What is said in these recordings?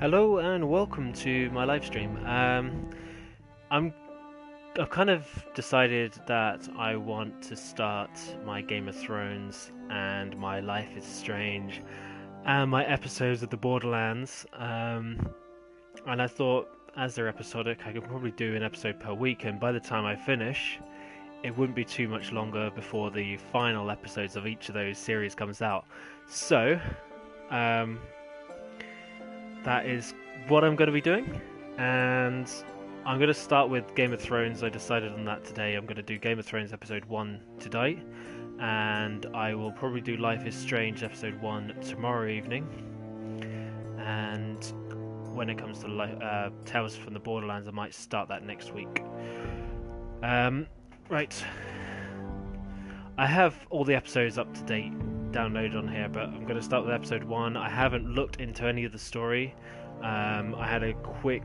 Hello and welcome to my live stream. I've kind of decided that I want to start my Game of Thrones and my Life is Strange and my episodes of the Borderlands. And I thought, as they're episodic, I could probably do an episode per week, and by the time I finish, it wouldn't be too much longer before the final episodes of each of those series comes out. So, that is what I'm going to be doing, and I'm going to start with Game of Thrones. I decided on that today. I'm going to do Game of Thrones episode 1 today, and I will probably do Life is Strange episode 1 tomorrow evening, and when it comes to Tales from the Borderlands, I might start that next week. Right, I have all the episodes up to date downloaded on here, but I'm going to start with episode 1. I haven't looked into any of the story. I had a quick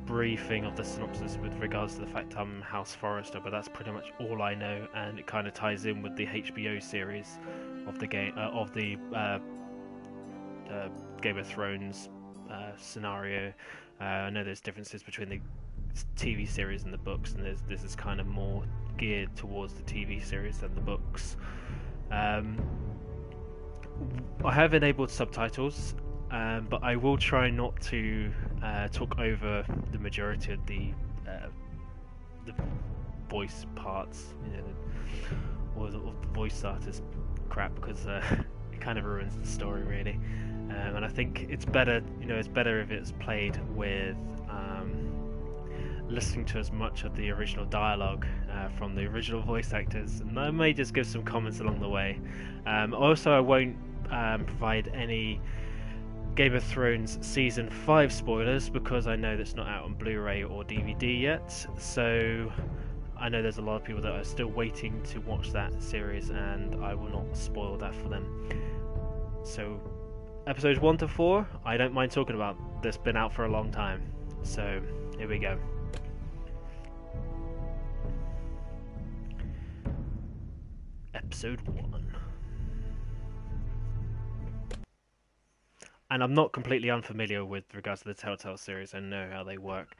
briefing of the synopsis with regards to the fact I'm House Forrester, but that's pretty much all I know, and it kind of ties in with the HBO series of the game Game of Thrones scenario. I know there's differences between the TV series and the books, and this is kind of more geared towards the TV series than the books. I have enabled subtitles, but I will try not to talk over the majority of the voice parts, or the voice artist crap, because it kind of ruins the story, really. And I think it's better, it's better if it's played with listening to as much of the original dialogue from the original voice actors, and I may just give some comments along the way. Also, I won't provide any Game of Thrones Season 5 spoilers, because I know that's not out on Blu-ray or DVD yet, so I know there's a lot of people that are still waiting to watch that series, and I will not spoil that for them. So, episodes 1 to 4, I don't mind talking about. That's been out for a long time, so here we go. Episode 1. And I'm not completely unfamiliar with regards to the Telltale series. I know how they work.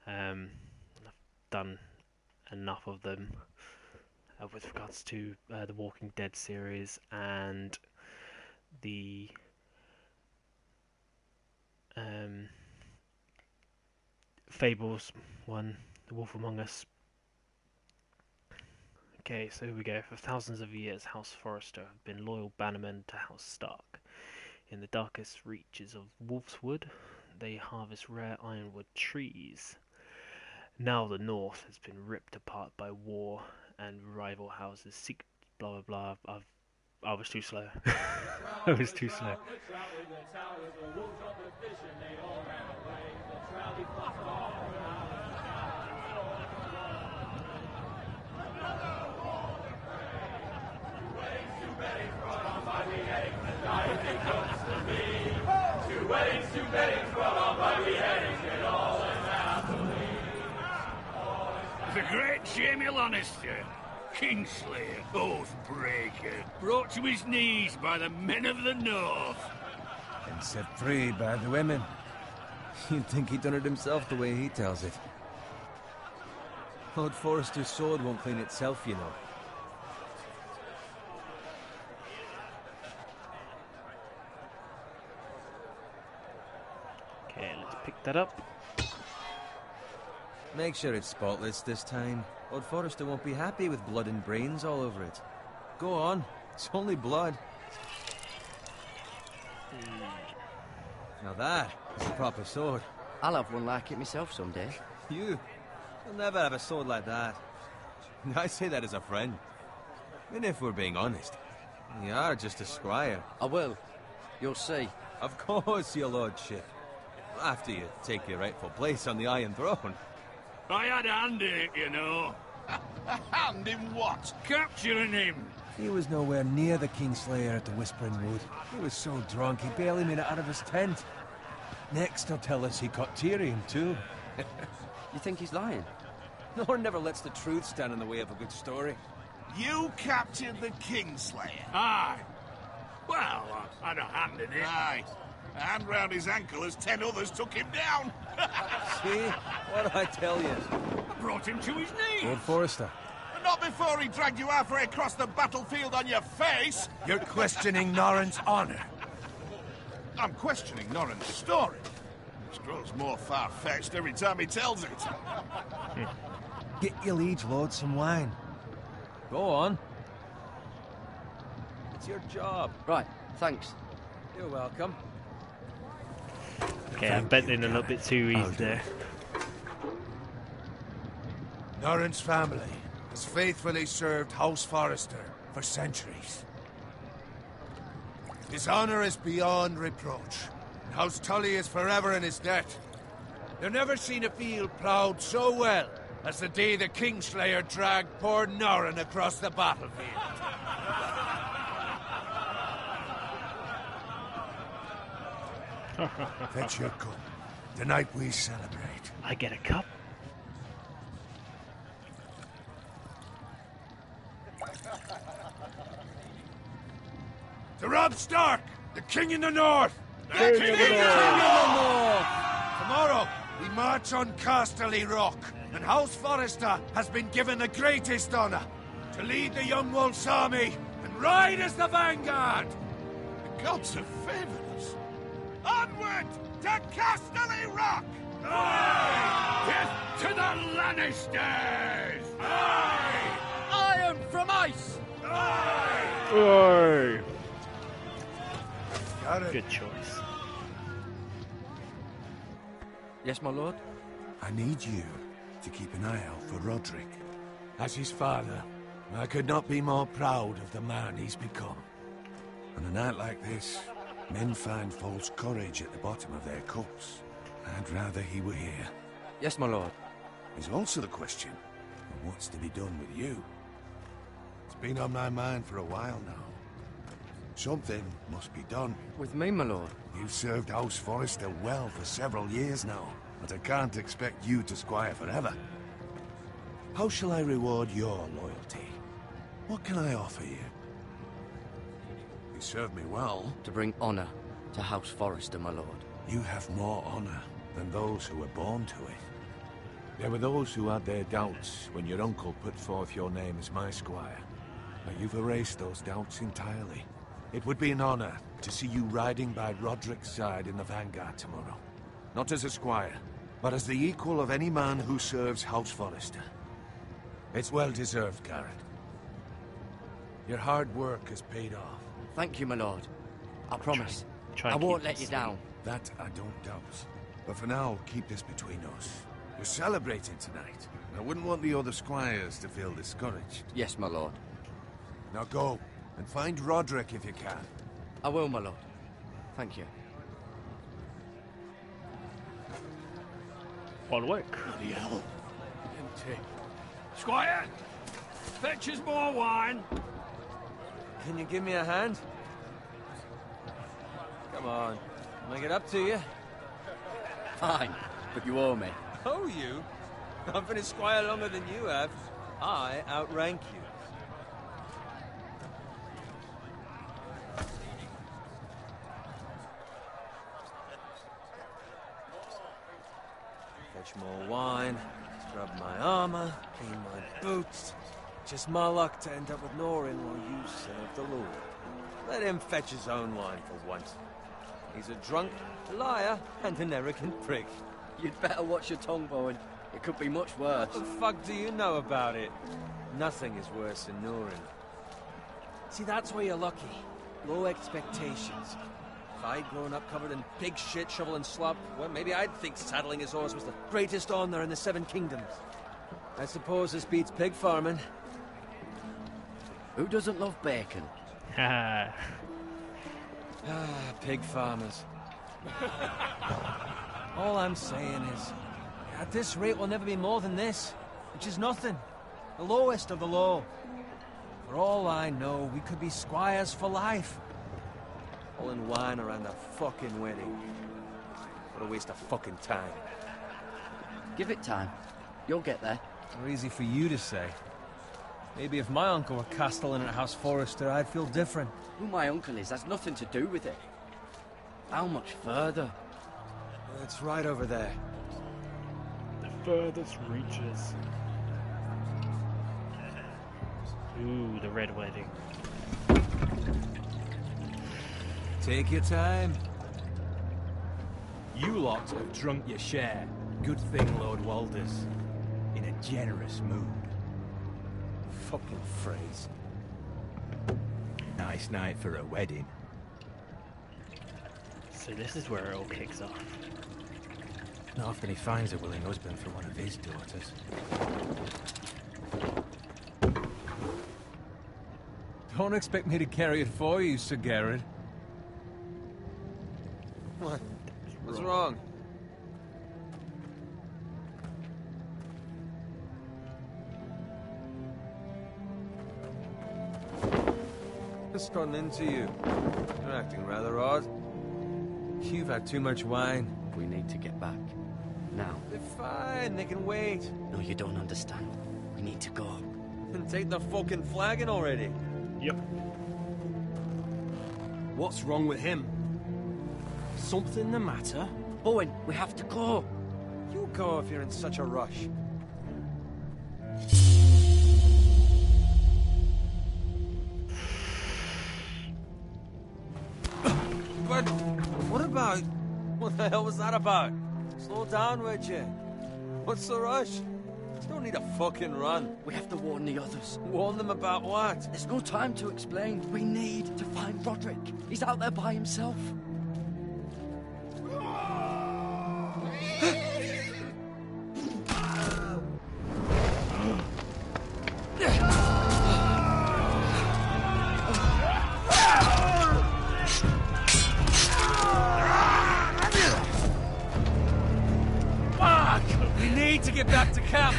I've done enough of them with regards to the Walking Dead series and the Fables one, The Wolf Among Us. Okay, so here we go. For thousands of years, House Forrester have been loyal bannermen to House Stark. In the darkest reaches of Wolfswood, they harvest rare ironwood trees. Now the North has been ripped apart by war, and rival houses seek blah blah blah. I was too slow. I was too slow. The great Jaime Lannister, Kingslayer, Oathbreaker, brought to his knees by the men of the North. And set free by the women. You'd think he'd done it himself the way he tells it. Lord Forrester's sword won't clean itself, you know. Okay, let's pick that up. Make sure it's spotless this time. Lord Forrester won't be happy with blood and brains all over it. Go on, it's only blood. Now that is a proper sword. I'll have one like it myself someday. You'll never have a sword like that. I say that as a friend. And if we're being honest, you are just a squire. I will. You'll see. Of course, your lordship. After you take your rightful place on the Iron Throne. I had a hand in it, you know. A hand in what? Capturing him. He was nowhere near the Kingslayer at the Whispering Wood. He was so drunk he barely made it out of his tent. Next he'll tell us he caught Tyrion too. You think he's lying? No one never lets the truth stand in the way of a good story. You captured the Kingslayer. Aye. Well, I had a hand in it. Aye. hand round his ankle as 10 others took him down. See? What did I tell you? I brought him to his knees. Lord Forrester. Not before he dragged you halfway across the battlefield on your face. You're questioning Norrin's honor. I'm questioning Norrin's story. It grows more far-fetched every time he tells it. Get your liege lord some wine. Go on. It's your job. Right, thanks. You're welcome. Okay, I'm bending a little bit too easy there. Norrin's family has faithfully served House Forrester for centuries. His honor is beyond reproach. House Tully is forever in his debt. They've never seen a field ploughed so well as the day the Kingslayer dragged poor Norrin across the battlefield. Fetch your cup. Tonight we celebrate. I get a cup. To Robb Stark, the King in the North! King of the North! Tomorrow, we march on Casterly Rock, and House Forrester has been given the greatest honor to lead the Young Wolf's army and ride as the vanguard! The gods have favored us. Onward to Casterly Rock! Death to the Lannisters! Iron from ice! Oh, Got it. good choice. Yes, my lord? I need you to keep an eye out for Roderick. As his father, I could not be more proud of the man he's become. On a night like this, men find false courage at the bottom of their cups. I'd rather he were here. Yes, my lord. There's also the question of what's to be done with you. It's been on my mind for a while now. Something must be done. With me, my lord? You've served House Forrester well for several years now, but I can't expect you to squire forever. How shall I reward your loyalty? What can I offer you? You served me well. To bring honor to House Forrester, my lord. You have more honor than those who were born to it. There were those who had their doubts when your uncle put forth your name as my squire. But you've erased those doubts entirely. It would be an honor to see you riding by Roderick's side in the vanguard tomorrow. Not as a squire, but as the equal of any man who serves House Forrester. It's well deserved, Garrett. Your hard work has paid off. Thank you, my lord. I promise. Try I and won't keep let this you down. That I don't doubt. But for now, keep this between us. You're celebrating tonight. I wouldn't want the other squires to feel discouraged. Yes, my lord. Now go, and find Roderick if you can. I will, my lord. Thank you. All work. Bloody hell. Empty. Squire! Fetch us more wine. Can you give me a hand? Come on. I'll make it up to you. Fine, but you owe me. Oh, you? I've been a squire longer than you have. I outrank you. Fetch more wine, scrub my armor, clean my boots. Just my luck to end up with Norrin while you serve the Lord. Let him fetch his own wine for once. He's a drunk, a liar, and an arrogant prick. You'd better watch your tongue, Bowen. It could be much worse. What the fuck do you know about it? Nothing is worse than Norrin. See, that's where you're lucky. Low expectations. If I'd grown up covered in pig shit, shovel and slop, well, maybe I'd think saddling his horse was the greatest honor in the Seven Kingdoms. I suppose this beats pig farming. Who doesn't love bacon? Haha. Pig farmers. All I'm saying is, at this rate we'll never be more than this, which is nothing. The lowest of the low. For all I know, we could be squires for life. All in wine around a fucking wedding. What a waste of fucking time. Give it time. You'll get there. More easy for you to say. Maybe if my uncle were castellan at House Forrester, I'd feel different. Who my uncle is has nothing to do with it. How much further? It's right over there. The furthest reaches. Ooh, the Red Wedding. Take your time. You lot have drunk your share. Good thing Lord Walder's in a generous mood. Fucking phrase. Nice night for a wedding. So this is where it all kicks off. Not often he finds a willing husband for one of his daughters. Don't expect me to carry it for you, Sir Garrett. What? What's wrong? What's gotten into you? You're acting rather odd. You've had too much wine. We need to get back. Now. They're fine, they can wait. No, you don't understand. We need to go. And take the fucking flagon already. Yep. What's wrong with him? Something the matter? Owen, we have to go. You go if you're in such a rush. But what about... What the hell was that about? Slow down, would you? What's the rush? You don't need a fucking run. We have to warn the others. Warn them about what? There's no time to explain. We need to find Roderick. He's out there by himself. We need to get back to camp.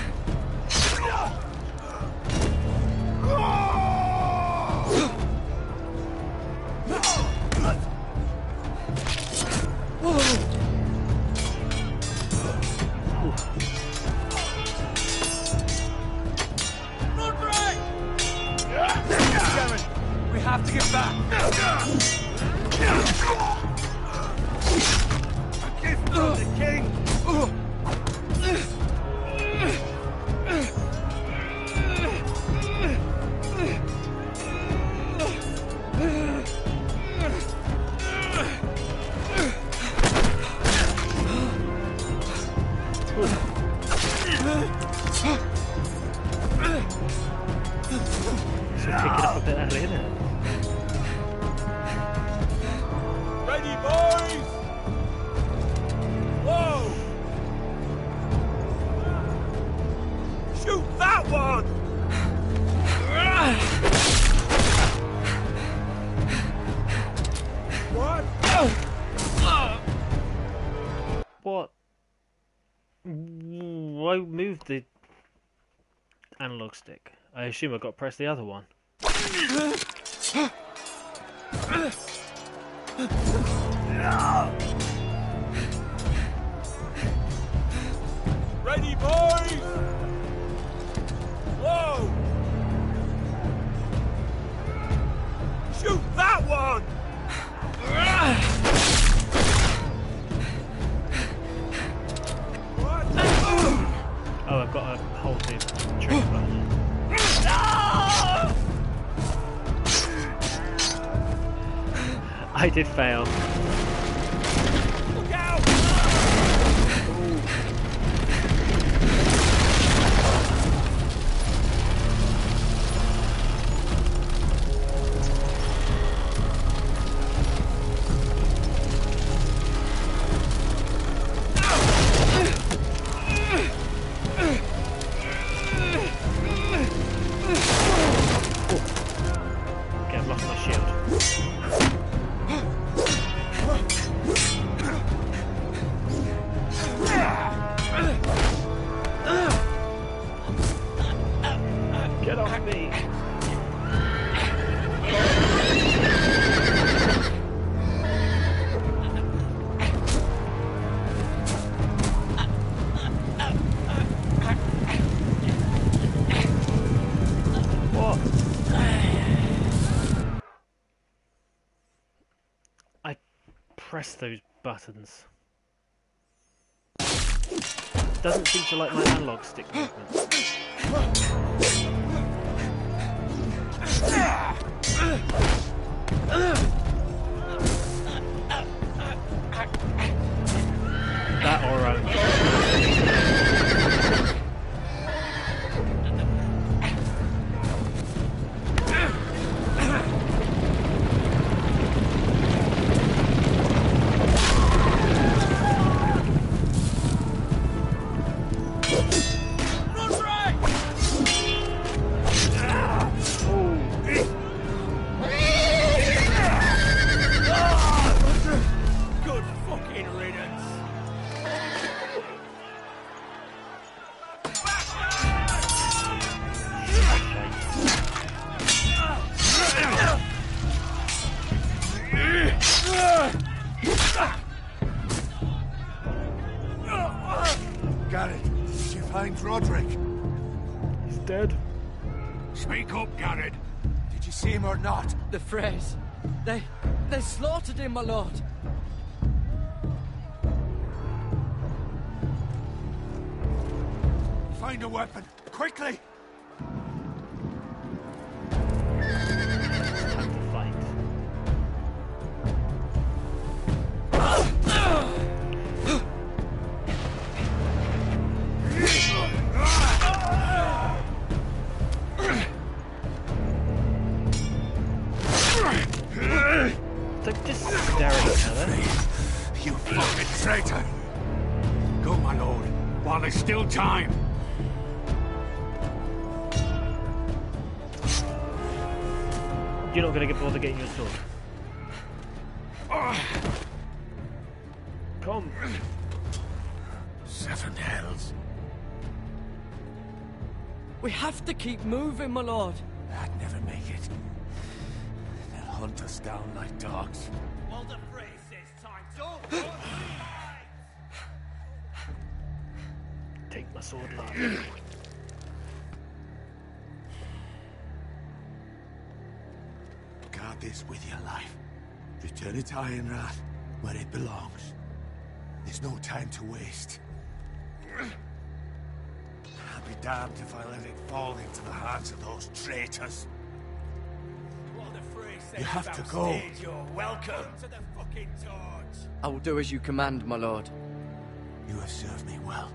We have to get back. A gift from the king. So pick it up a bit early, innit? Ready, boys! Whoa! Shoot that one! What? What? Why move the analog stick? I assume I got to press the other one. Ready, boys! Whoa! Shoot that one! What? Oh, I've got to hold the trigger button. I did fail. Look out! Okay, I've lost my shield. Get off me! What? I press those buttons. Doesn't seem to like my analog stick movement. That or Garrett, did you find Roderick? he's dead. Speak up, Garrett. Did you see him or not? The Freys. They slaughtered him, my lord. Find a weapon, quickly! Time to fight. Don't just stare at each other. You fucking traitor! Go, my lord, while there's still time. You're not going to bother getting your sword. Come. 7 hells. We have to keep moving, my lord. I'd never make it. They'll hunt us down like dogs. Well, the Frey says time. Don't Take my sword, lad. Guard this with your life. Return it to Ironrath, where it belongs. There's no time to waste. I'll be damned if I let it fall into the hands of those traitors. You have to go. You're welcome to the fucking torch. I will do as you command, my lord. You have served me well.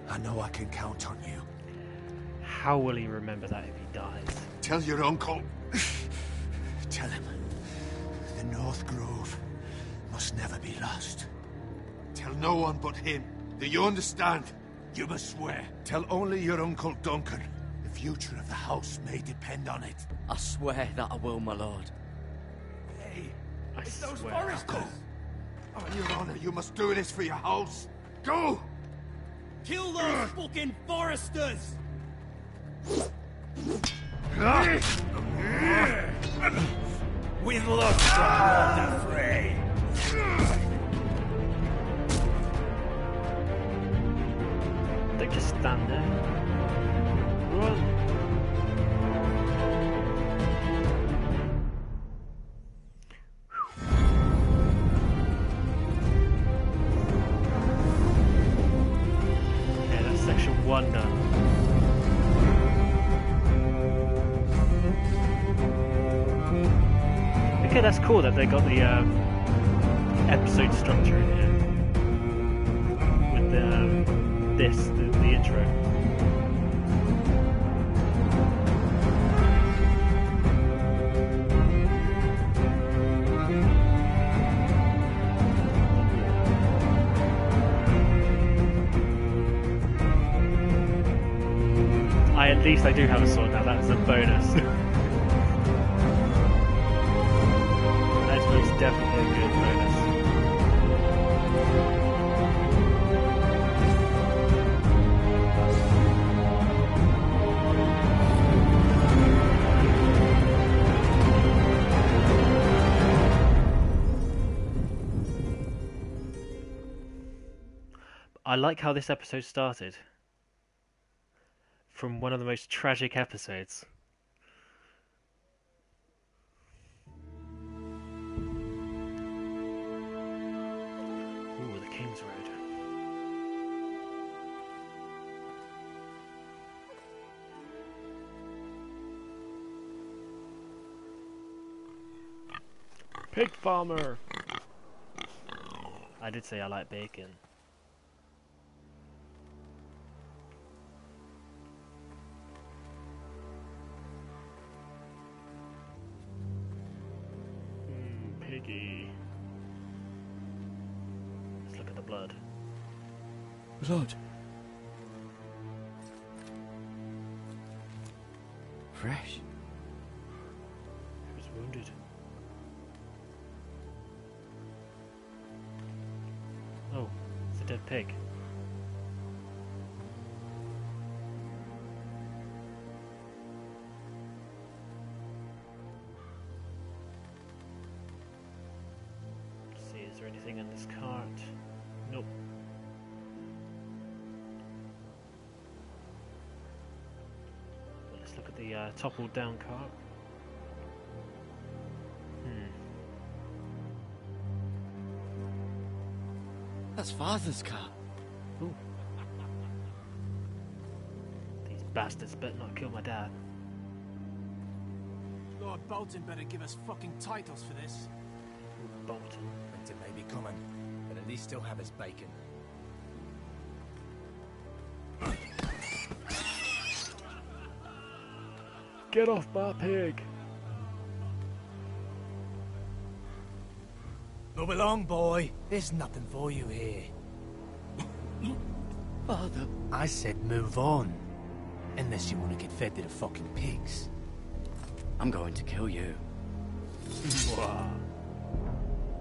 I know I can count on you. How will he remember that if he dies? Tell your uncle. Tell him. The North Grove must never be lost. Tell no one but him. Do you understand? You must swear. Tell only your Uncle Duncan. The future of the house may depend on it. I swear that I will, my lord. Hey, I it's those swear. Forresters! On your honor, you must do this for your house. Go! Kill those fucking Forresters! We've lost the Frey. Don't just stand there. Run. Okay, that's section 1 done. Okay, that's cool that they got the episode structure in here with the intro. At least I do have a sword now. That's a bonus. That's most definitely a good bonus. I like how this episode started. From one of the most tragic episodes. Pig farmer! I did say I like bacon. Piggy. Let's look at the blood. Blood. Fresh. He was wounded. Oh, it's a dead pig. Let's see, is there anything in this cart? Nope. Well, let's look at the toppled down cart. That's Father's car. Ooh. These bastards better not kill my dad. Lord Bolton better give us fucking titles for this. Bolton. Winter may be coming, but at least still have his bacon. Get off my pig! Move along, boy. There's nothing for you here. Father. I said move on. Unless you want to get fed to the fucking pigs. I'm going to kill you.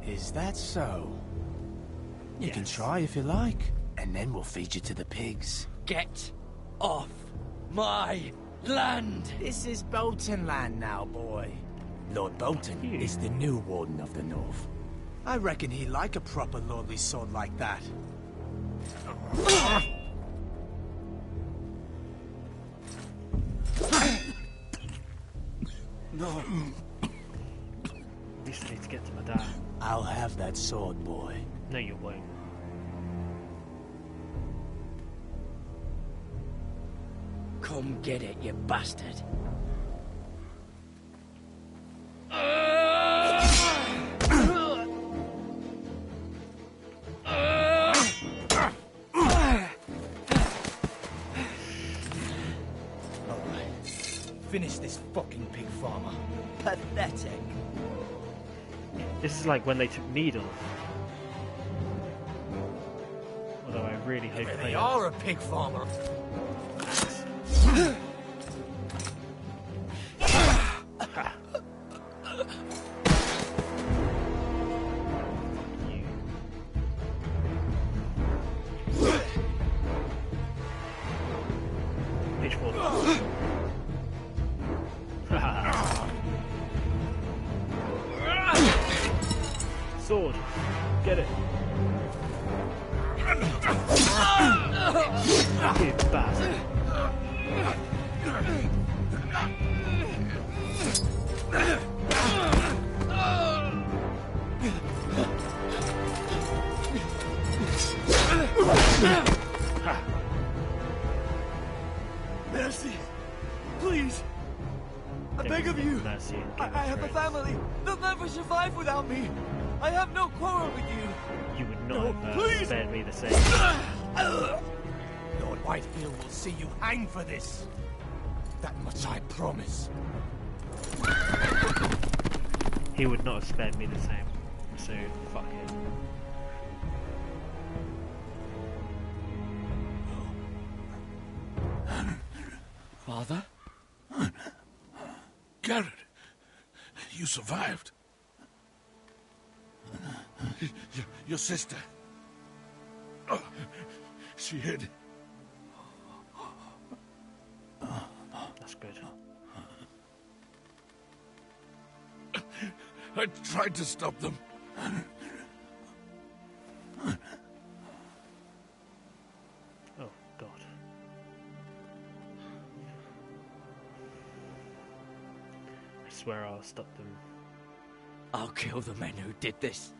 Is that so? You can Yes. try if you like, and then we'll feed you to the pigs. Get off my land! This is Bolton land now, boy. Lord Bolton is the new Warden of the North. I reckon he'd like a proper lordly sword like that. No. At least I need to get to my dad. I'll have that sword, boy. No, you won't. Come get it, you bastard. Finish this fucking pig farmer. Pathetic. This is like when they took Needle. Although I really hope They are a pig farmer. Pitchfork. Sword. Get it. You bastard. Mercy. Please. I beg of you. Mercy and I Game of have a Thrones. family. They'll never survive without me. I have no quarrel with you. You would not No, have please. spared me the same. Lord Whitefield will see you hang for this. That much I promise. He would not have spared me the same. So, fuck him. Father? Garrett, you survived. Your sister. Oh, she hid. That's good. I tried to stop them. Oh, God. I swear I'll stop them. I'll kill the men who did this.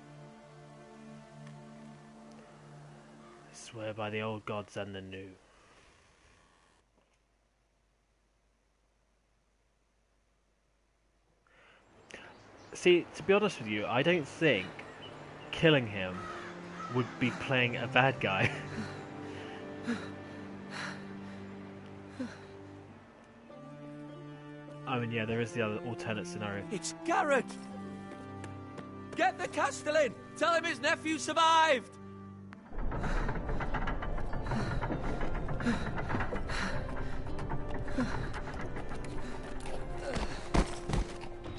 I swear by the old gods and the new. See, to be honest with you, I don't think killing him would be playing a bad guy. I mean, yeah, there is the other alternate scenario. It's Garrett! Get the Castellan! Tell him his nephew survived!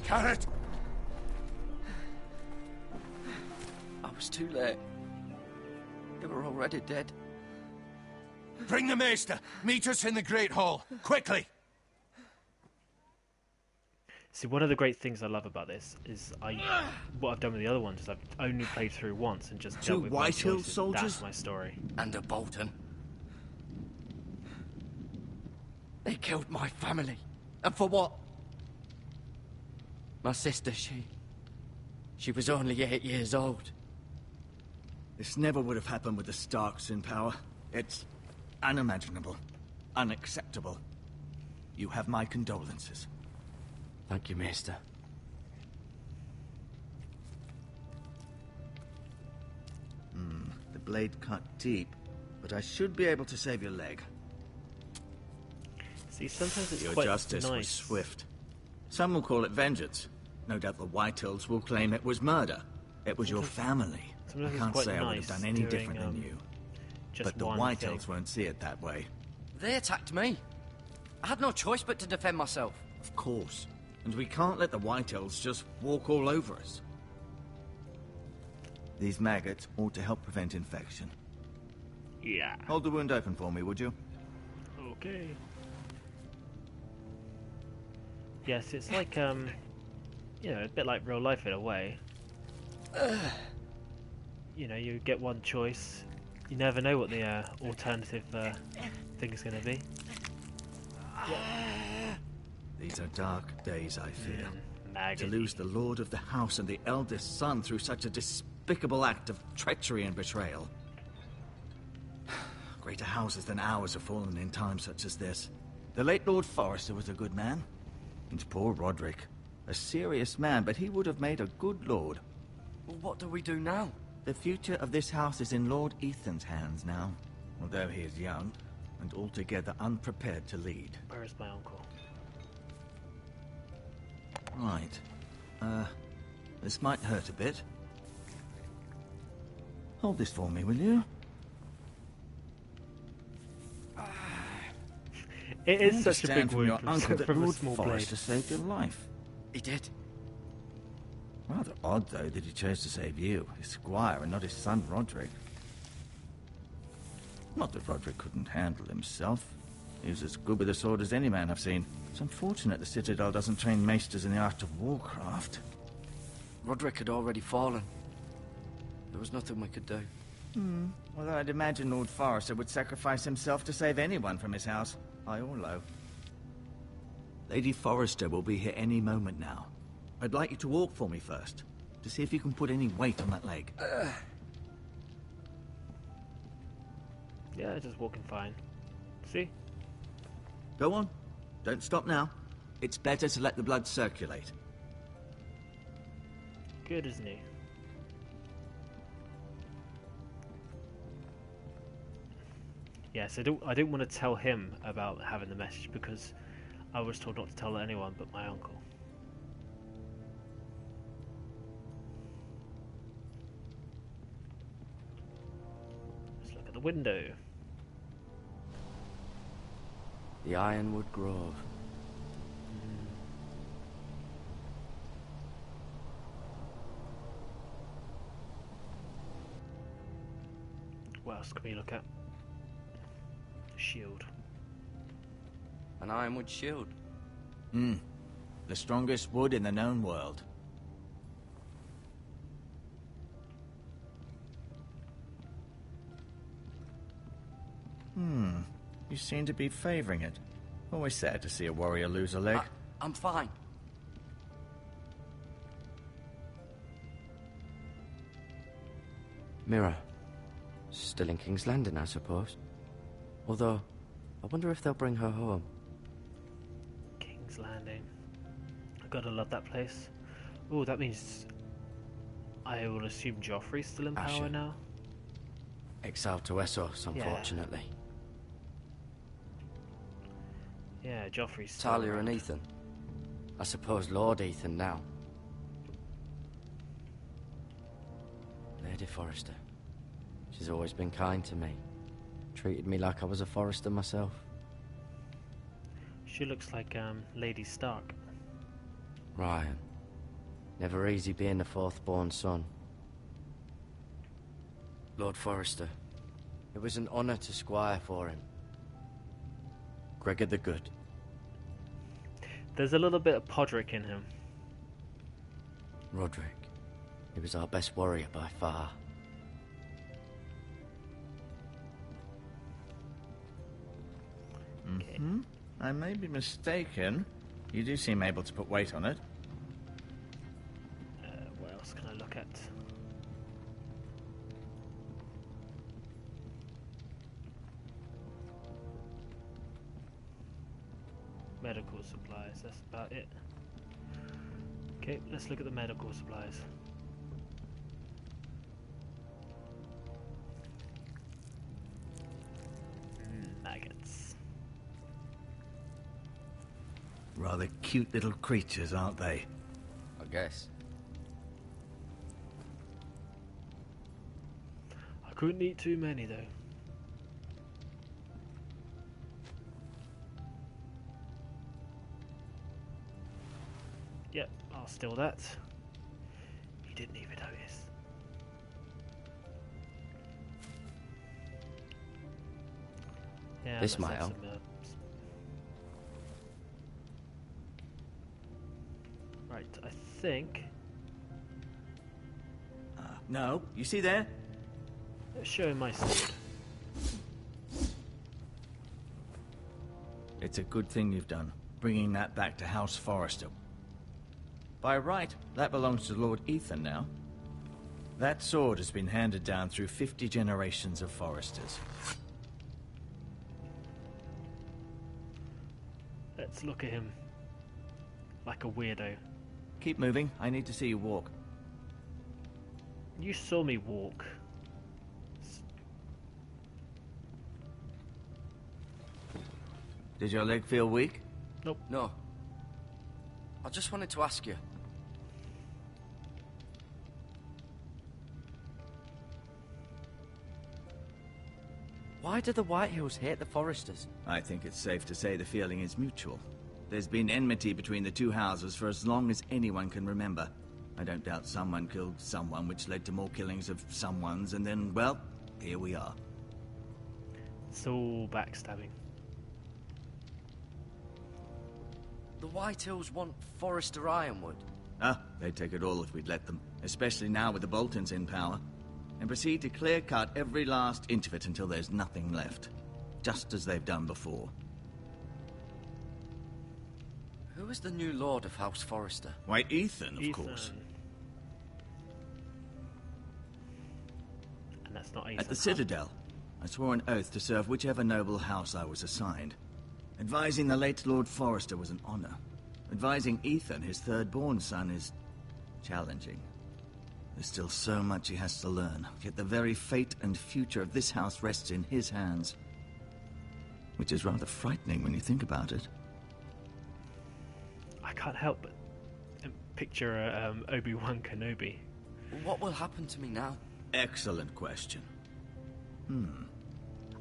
Garrett! I was too late. They were already dead. Bring the maester! Meet us in the Great Hall! Quickly! See, one of the great things I love about this is what I've done with the other ones is I've only played through once and just dealt with my Whitehill choices. soldiers? That's my story. And a Bolton. They killed my family. And for what? My sister, she was only 8 years old. This never would have happened with the Starks in power. It's unimaginable. Unacceptable. You have my condolences. Thank you, Maester. The blade cut deep, but I should be able to save your leg. See, sometimes it's Your quite justice was nice. swift. Some will call it vengeance. No doubt the Whitehills will claim it was murder. It was your family. sometimes I it's can't quite say I would have nice done any doing, different than you. Just But the one Whitehills thing. won't see it that way. They attacked me. I had no choice but to defend myself. Of course. And we can't let the Whitehills just walk all over us. These maggots ought to help prevent infection. Yeah. Hold the wound open for me, would you? Okay. Yes, it's like you know, a bit like real life in a way. You know, you get one choice. You never know what the alternative thing is going to be. These are dark days, I fear. To Maggoty. lose the lord of the house and the eldest son through such a despicable act of treachery and betrayal. Greater houses than ours have fallen in times such as this. The late Lord Forrester was a good man. And poor Roderick. A serious man, but he would have made a good lord. Well, what do we do now? The future of this house is in Lord Ethan's hands now. Although he is young, and altogether unprepared to lead. Where is my uncle? Right. This might hurt a bit. Hold this for me, will you? It I is such a understand big from wound your uncle that from a Lord small blade. Forrester saved your life. He did. Rather odd, though, that he chose to save you, his squire, and not his son Roderick. Not that Roderick couldn't handle himself. He was as good with a sword as any man I've seen. It's unfortunate the Citadel doesn't train maesters in the art of warcraft. Roderick had already fallen. There was nothing we could do. Although I'd imagine Lord Forrester would sacrifice himself to save anyone from his house, high or low. Lady Forrester will be here any moment now. I'd like you to walk for me first, to see if you can put any weight on that leg. Yeah, just walking fine. See? Go on. Don't stop now. It's better to let the blood circulate. Good, isn't he? Yes, I don't want to tell him about having the message because I was told not to tell anyone but my uncle. Let's look at the window. The Ironwood Grove. What else can we look at? Shield. An Ironwood shield. The strongest wood in the known world. You seem to be favoring it. Always sad to see a warrior lose a leg. I'm fine. Mirror. Still in King's Landing, I suppose. Although, I wonder if they'll bring her home. King's Landing. I gotta love that place. Oh, that means I will assume Joffrey's still in power Asher. now. Exiled to Westeros, unfortunately. Yeah, Joffrey's still Talia around. and Ethan. I suppose Lord Ethan now. Lady Forrester. She's always been kind to me. Treated me like I was a Forrester myself. She looks like Lady Stark. Ryan. Never easy being the fourth-born son. Lord Forrester. It was an honour to squire for him. Gregor the Good. There's a little bit of Podrick in him. Roderick. He was our best warrior by far. Mm-hmm. I may be mistaken. You do seem able to put weight on it. What else can I look at? Medical supplies, that's about it. Okay, let's look at the medical supplies. Maggots. Rather cute little creatures, aren't they? I guess. I couldn't eat too many though. Yep, I'll steal that. He didn't even notice. Yeah, This let's might have help. some herbs. Right, I think. No, you see there? Let's show him my sword. It's a good thing you've done, bringing that back to House Forrester. By right, that belongs to Lord Ethan now. That sword has been handed down through 50 generations of Forresters. Let's look at him like a weirdo. Keep moving, I need to see you walk. You saw me walk. Did your leg feel weak? No. I just wanted to ask you. Why do the Whitehills hate the Forresters? I think it's safe to say the feeling is mutual. There's been enmity between the two houses for as long as anyone can remember. I don't doubt someone killed someone, which led to more killings of someones, and then, well, here we are. It's all backstabbing. The Whitehills want Forrester Ironwood. Ah, they'd take it all if we'd let them, especially now with the Boltons in power, and proceed to clear-cut every last inch of it until there's nothing left, just as they've done before. Who is the new Lord of House Forrester? Why, Ethan, of course. And that's not Ethan. At the Citadel, I swore an oath to serve whichever noble house I was assigned. Advising the late Lord Forrester was an honor. Advising Ethan, his third-born son, is challenging. There's still so much he has to learn, yet the very fate and future of this house rests in his hands. Which is rather frightening when you think about it. I can't help but picture Obi-Wan Kenobi. What will happen to me now? Excellent question.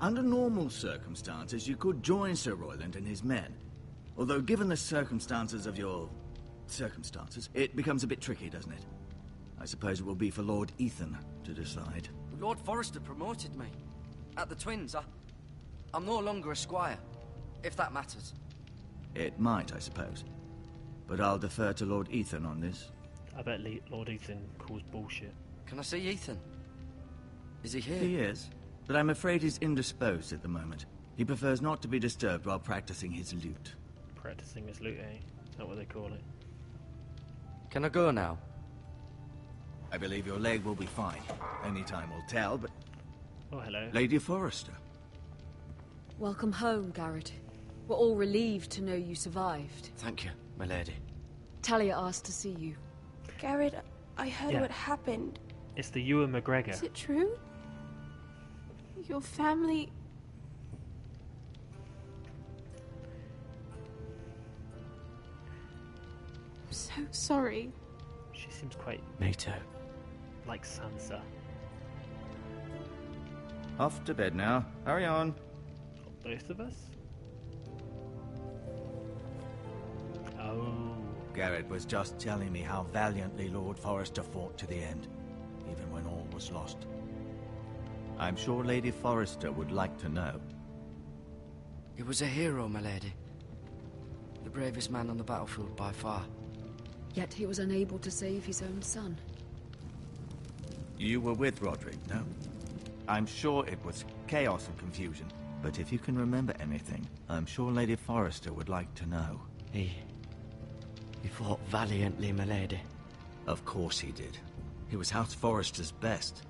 Under normal circumstances, you could join Sir Royland and his men. Although, given the circumstances of your circumstances, it becomes a bit tricky, doesn't it? I suppose it will be for Lord Ethan to decide. Lord Forrester promoted me. At the Twins, I'm no longer a squire, if that matters. It might, I suppose. But I'll defer to Lord Ethan on this. I bet Lord Ethan calls bullshit. Can I see Ethan? Is he here? He is, but I'm afraid he's indisposed at the moment. He prefers not to be disturbed while practicing his lute. Practicing his lute, eh? Is that what they call it? Can I go now? I believe your leg will be fine. Only time will tell, but... Oh, hello. Lady Forrester. Welcome home, Garrett. We're all relieved to know you survived. Thank you, my lady. Talia asked to see you. Garrett, I heard what happened. It's the Ewan McGregor. Is it true? Your family... I'm so sorry. She seems quite... Me too. like Sansa. Off to bed now. Hurry on. Both of us? Oh. Garrett was just telling me how valiantly Lord Forrester fought to the end, even when all was lost. I'm sure Lady Forrester would like to know. He was a hero, my lady. The bravest man on the battlefield by far. Yet he was unable to save his own son. You were with Roderick, no? I'm sure it was chaos and confusion, but if you can remember anything, I'm sure Lady Forrester would like to know. He fought valiantly, my lady. Of course he did. He was House Forrester's best.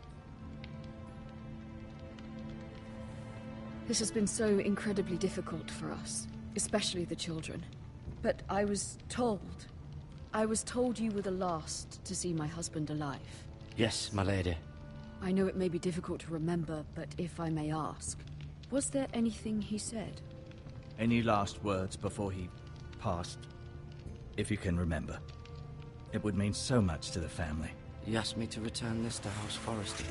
This has been so incredibly difficult for us, especially the children. But I was told you were the last to see my husband alive. Yes, my lady. I know it may be difficult to remember, but if I may ask, was there anything he said? Any last words before he passed? If you can remember. It would mean so much to the family. He asked me to return this to House Forrester.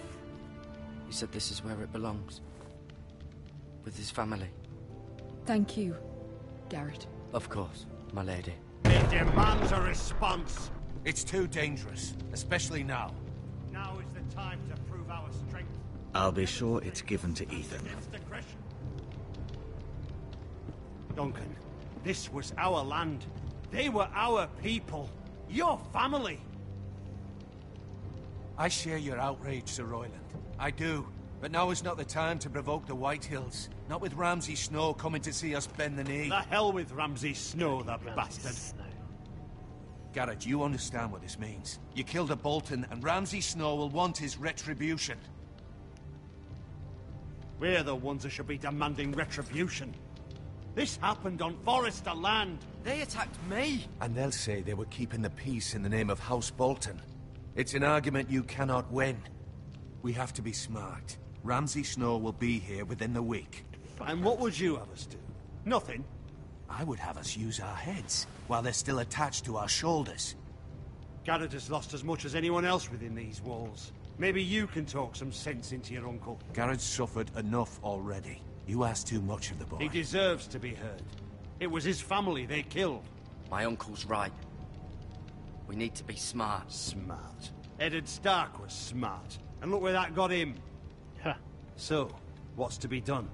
He said this is where it belongs. With his family. Thank you, Garrett. Of course, my lady. It demands a response. It's too dangerous, especially now. Now is the time to prove our strength. I'll be sure it's given to Ethan. Duncan, this was our land. They were our people. Your family. I share your outrage, Sir Royland. I do. But now is not the time to provoke the Whitehills. Not with Ramsay Snow coming to see us bend the knee. The hell with Ramsay Snow, the bastard. Snow. Garrett, you understand what this means. You killed a Bolton, and Ramsay Snow will want his retribution. We're the ones that should be demanding retribution. This happened on Forrester land. They attacked me! And they'll say they were keeping the peace in the name of House Bolton. It's an argument you cannot win. We have to be smart. Ramsay Snow will be here within the week. And what would you have us do? Nothing. I would have us use our heads, while they're still attached to our shoulders. Garrett has lost as much as anyone else within these walls. Maybe you can talk some sense into your uncle. Garrett's suffered enough already. You ask too much of the boy. He deserves to be heard. It was his family they killed. My uncle's right. We need to be smart. Smart. Eddard Stark was smart. And look where that got him. Huh. So, what's to be done?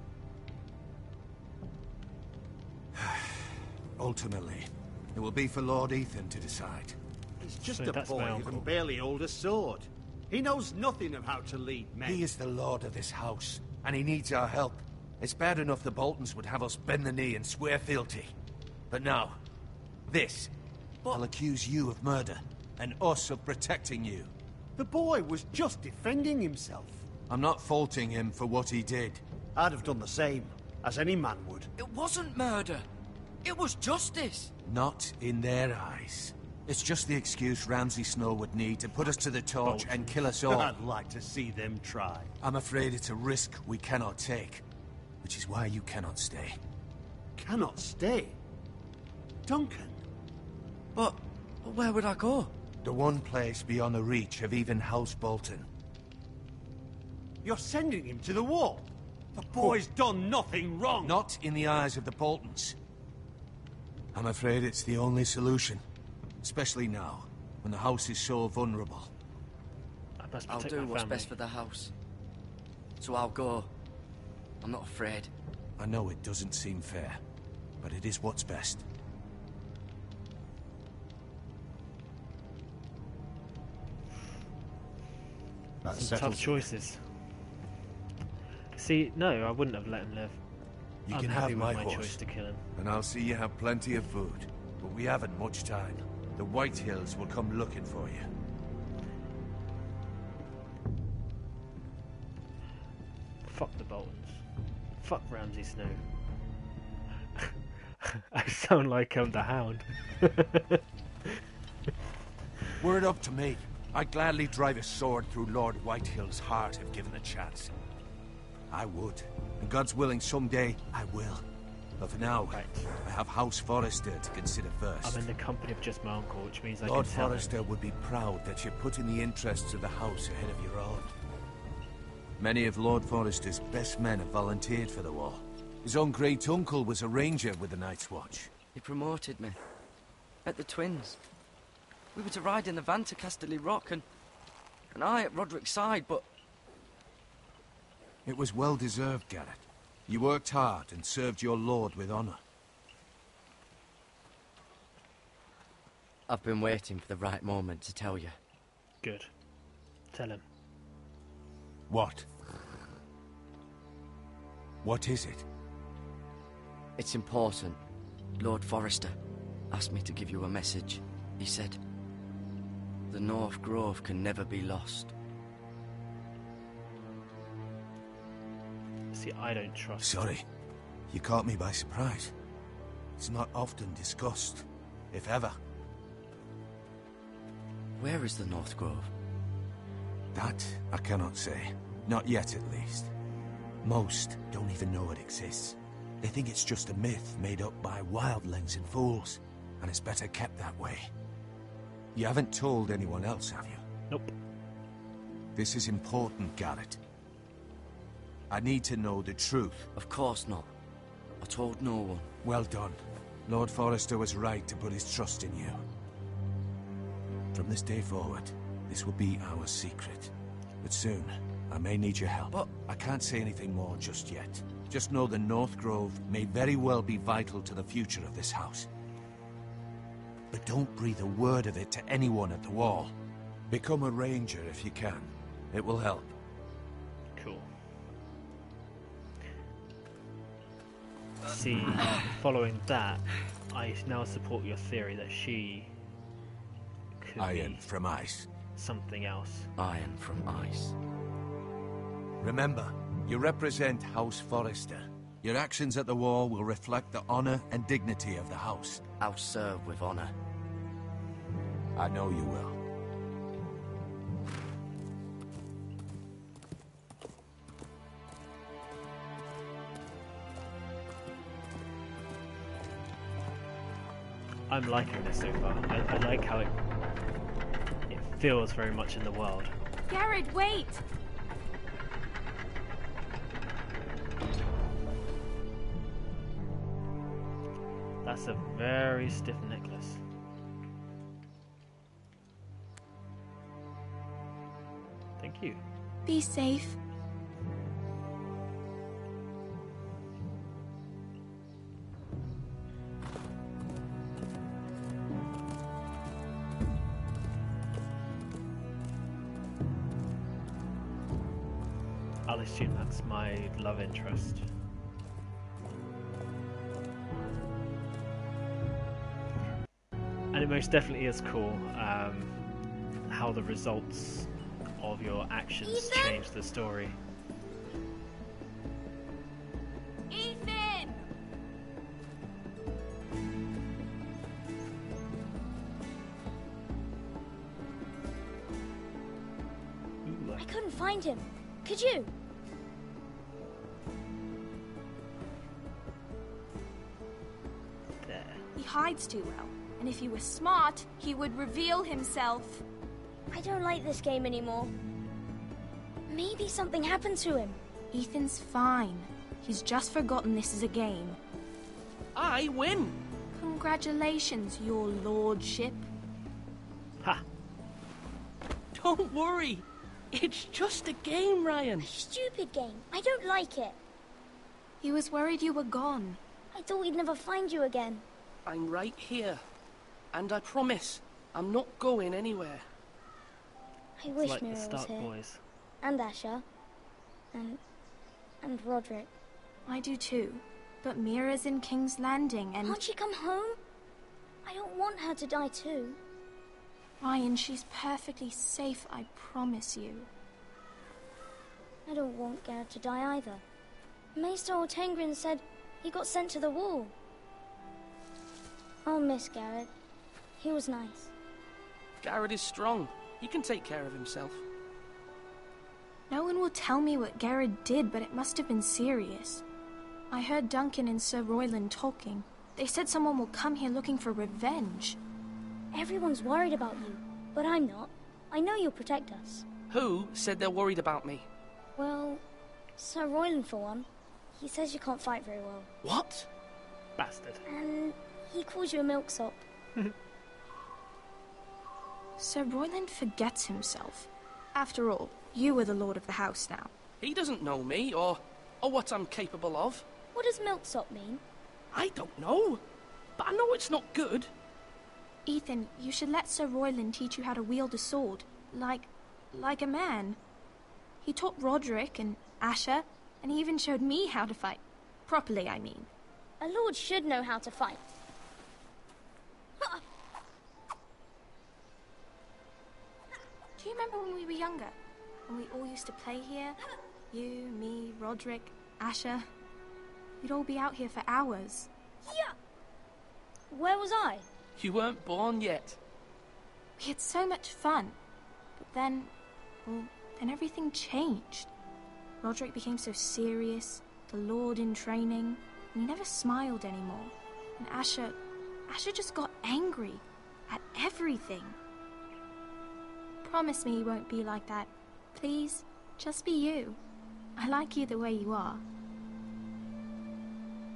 Ultimately, it will be for Lord Ethan to decide. He's just So a that's boy my who uncle. can barely hold a sword. He knows nothing of how to lead men. He is the lord of this house, and he needs our help. It's bad enough the Boltons would have us bend the knee and swear fealty. But now, this. I'll accuse you of murder, and us of protecting you. The boy was just defending himself. I'm not faulting him for what he did. I'd have done the same, as any man would. It wasn't murder. It was justice. Not in their eyes. It's just the excuse Ramsay Snow would need to put us to the torch and kill us all. I'd like to see them try. I'm afraid it's a risk we cannot take, which is why you cannot stay. Cannot stay? Duncan? But where would I go? The one place beyond the reach of even House Bolton. You're sending him to the wall? The boy's done nothing wrong! Not in the eyes of the Boltons. I'm afraid it's the only solution. Especially now, when the house is so vulnerable. I must I'll protect do my what's family. best for the house. So I'll go. I'm not afraid. I know it doesn't seem fair, but it is what's best. Some tough choices. See, no, I wouldn't have let him live. You I'm can happy have with my my horse, choice to kill him. and I'll see you have plenty of food. But we haven't much time. The Whitehills will come looking for you. Fuck the Boltons. Fuck Ramsay Snow. I sound like I'm the Hound. Were it up to me, I'd gladly drive a sword through Lord Whitehill's heart if given the chance. I would. And God's willing, someday I will. But for now, Right. I have House Forrester to consider first. I'm in the company of just my uncle, which means I Lord can tell Forrester him. would be proud that you're putting the interests of the house ahead of your own. Many of Lord Forrester's best men have volunteered for the war. His own great uncle was a ranger with the Night's Watch. He promoted me. At the Twins. We were to ride in the van to Casterly Rock, and I at Roderick's side, but... It was well deserved, Garrett. You worked hard and served your lord with honor. I've been waiting for the right moment to tell you. Good. Tell him. What? What is it? It's important. Lord Forrester asked me to give you a message. He said, the North Grove can never be lost. See, I don't trust. Sorry. You caught me by surprise. It's not often discussed, if ever. Where is the North Grove? That I cannot say. Not yet, at least. Most don't even know it exists. They think it's just a myth made up by wildlings and fools, and it's better kept that way. You haven't told anyone else, have you? Nope. This is important, Garrett. I need to know the truth. Of course not. I told no one. Well done. Lord Forrester was right to put his trust in you. From this day forward, this will be our secret. But soon, I may need your help. But I can't say anything more just yet. Just know the North Grove may very well be vital to the future of this house. But don't breathe a word of it to anyone at the wall. Become a ranger if you can. It will help. Cool. See, following that, I now support your theory that she could Iron be from ice. something else. iron from ice. Remember, you represent House Forrester. Your actions at the war will reflect the honor and dignity of the house. I'll serve with honor. I know you will. I'm liking this so far. I like how it feels very much in the world. Garrett, wait! That's a very stiff necklace. Thank you. Be safe. I'll assume that's my love interest. And it most definitely is cool how the results of your actions Ethan? change the story. Ethan! Ooh, I couldn't find him. Could you? there. He hides too well, and if he were smart, he would reveal himself. I don't like this game anymore. Maybe something happened to him. Ethan's fine. He's just forgotten this is a game. I win! Congratulations, your lordship. Ha! Don't worry. It's just a game, Ryan. Stupid game. I don't like it. He was worried you were gone. I thought we'd never find you again. I'm right here. And I promise, I'm not going anywhere. I It's wish like the Mira was Stark here. boys. And Asher. And Roderick. I do too. But Mira's in King's Landing and... Can't she come home? I don't want her to die too. Ryan, she's perfectly safe, I promise you. I don't want Garrett to die either. Maester Ortengrin said he got sent to the wall. I'll miss Garrett. He was nice. Garrett is strong. He can take care of himself. No one will tell me what Garrett did, but it must have been serious. I heard Duncan and Sir Royland talking. They said someone will come here looking for revenge. Everyone's worried about you, but I'm not. I know you'll protect us. Who said they're worried about me? Well, Sir Royland for one. He says you can't fight very well. What? Bastard. And he calls you a milksop. Sir Royland forgets himself. After all, you are the lord of the house now. He doesn't know me, or what I'm capable of. What does milksop mean? I don't know, but I know it's not good. Ethan, you should let Sir Royland teach you how to wield a sword, like a man. He taught Roderick and Asher, and he even showed me how to fight. Properly, I mean. A lord should know how to fight. Do you remember when we were younger? When we all used to play here? You, me, Roderick, Asher. We'd all be out here for hours. Yeah. Where was I? You weren't born yet. We had so much fun. But then, well, then everything changed. Roderick became so serious, the Lord in training, and he never smiled anymore. And Asher just got angry at everything. Promise me you won't be like that. Please, just be you. I like you the way you are.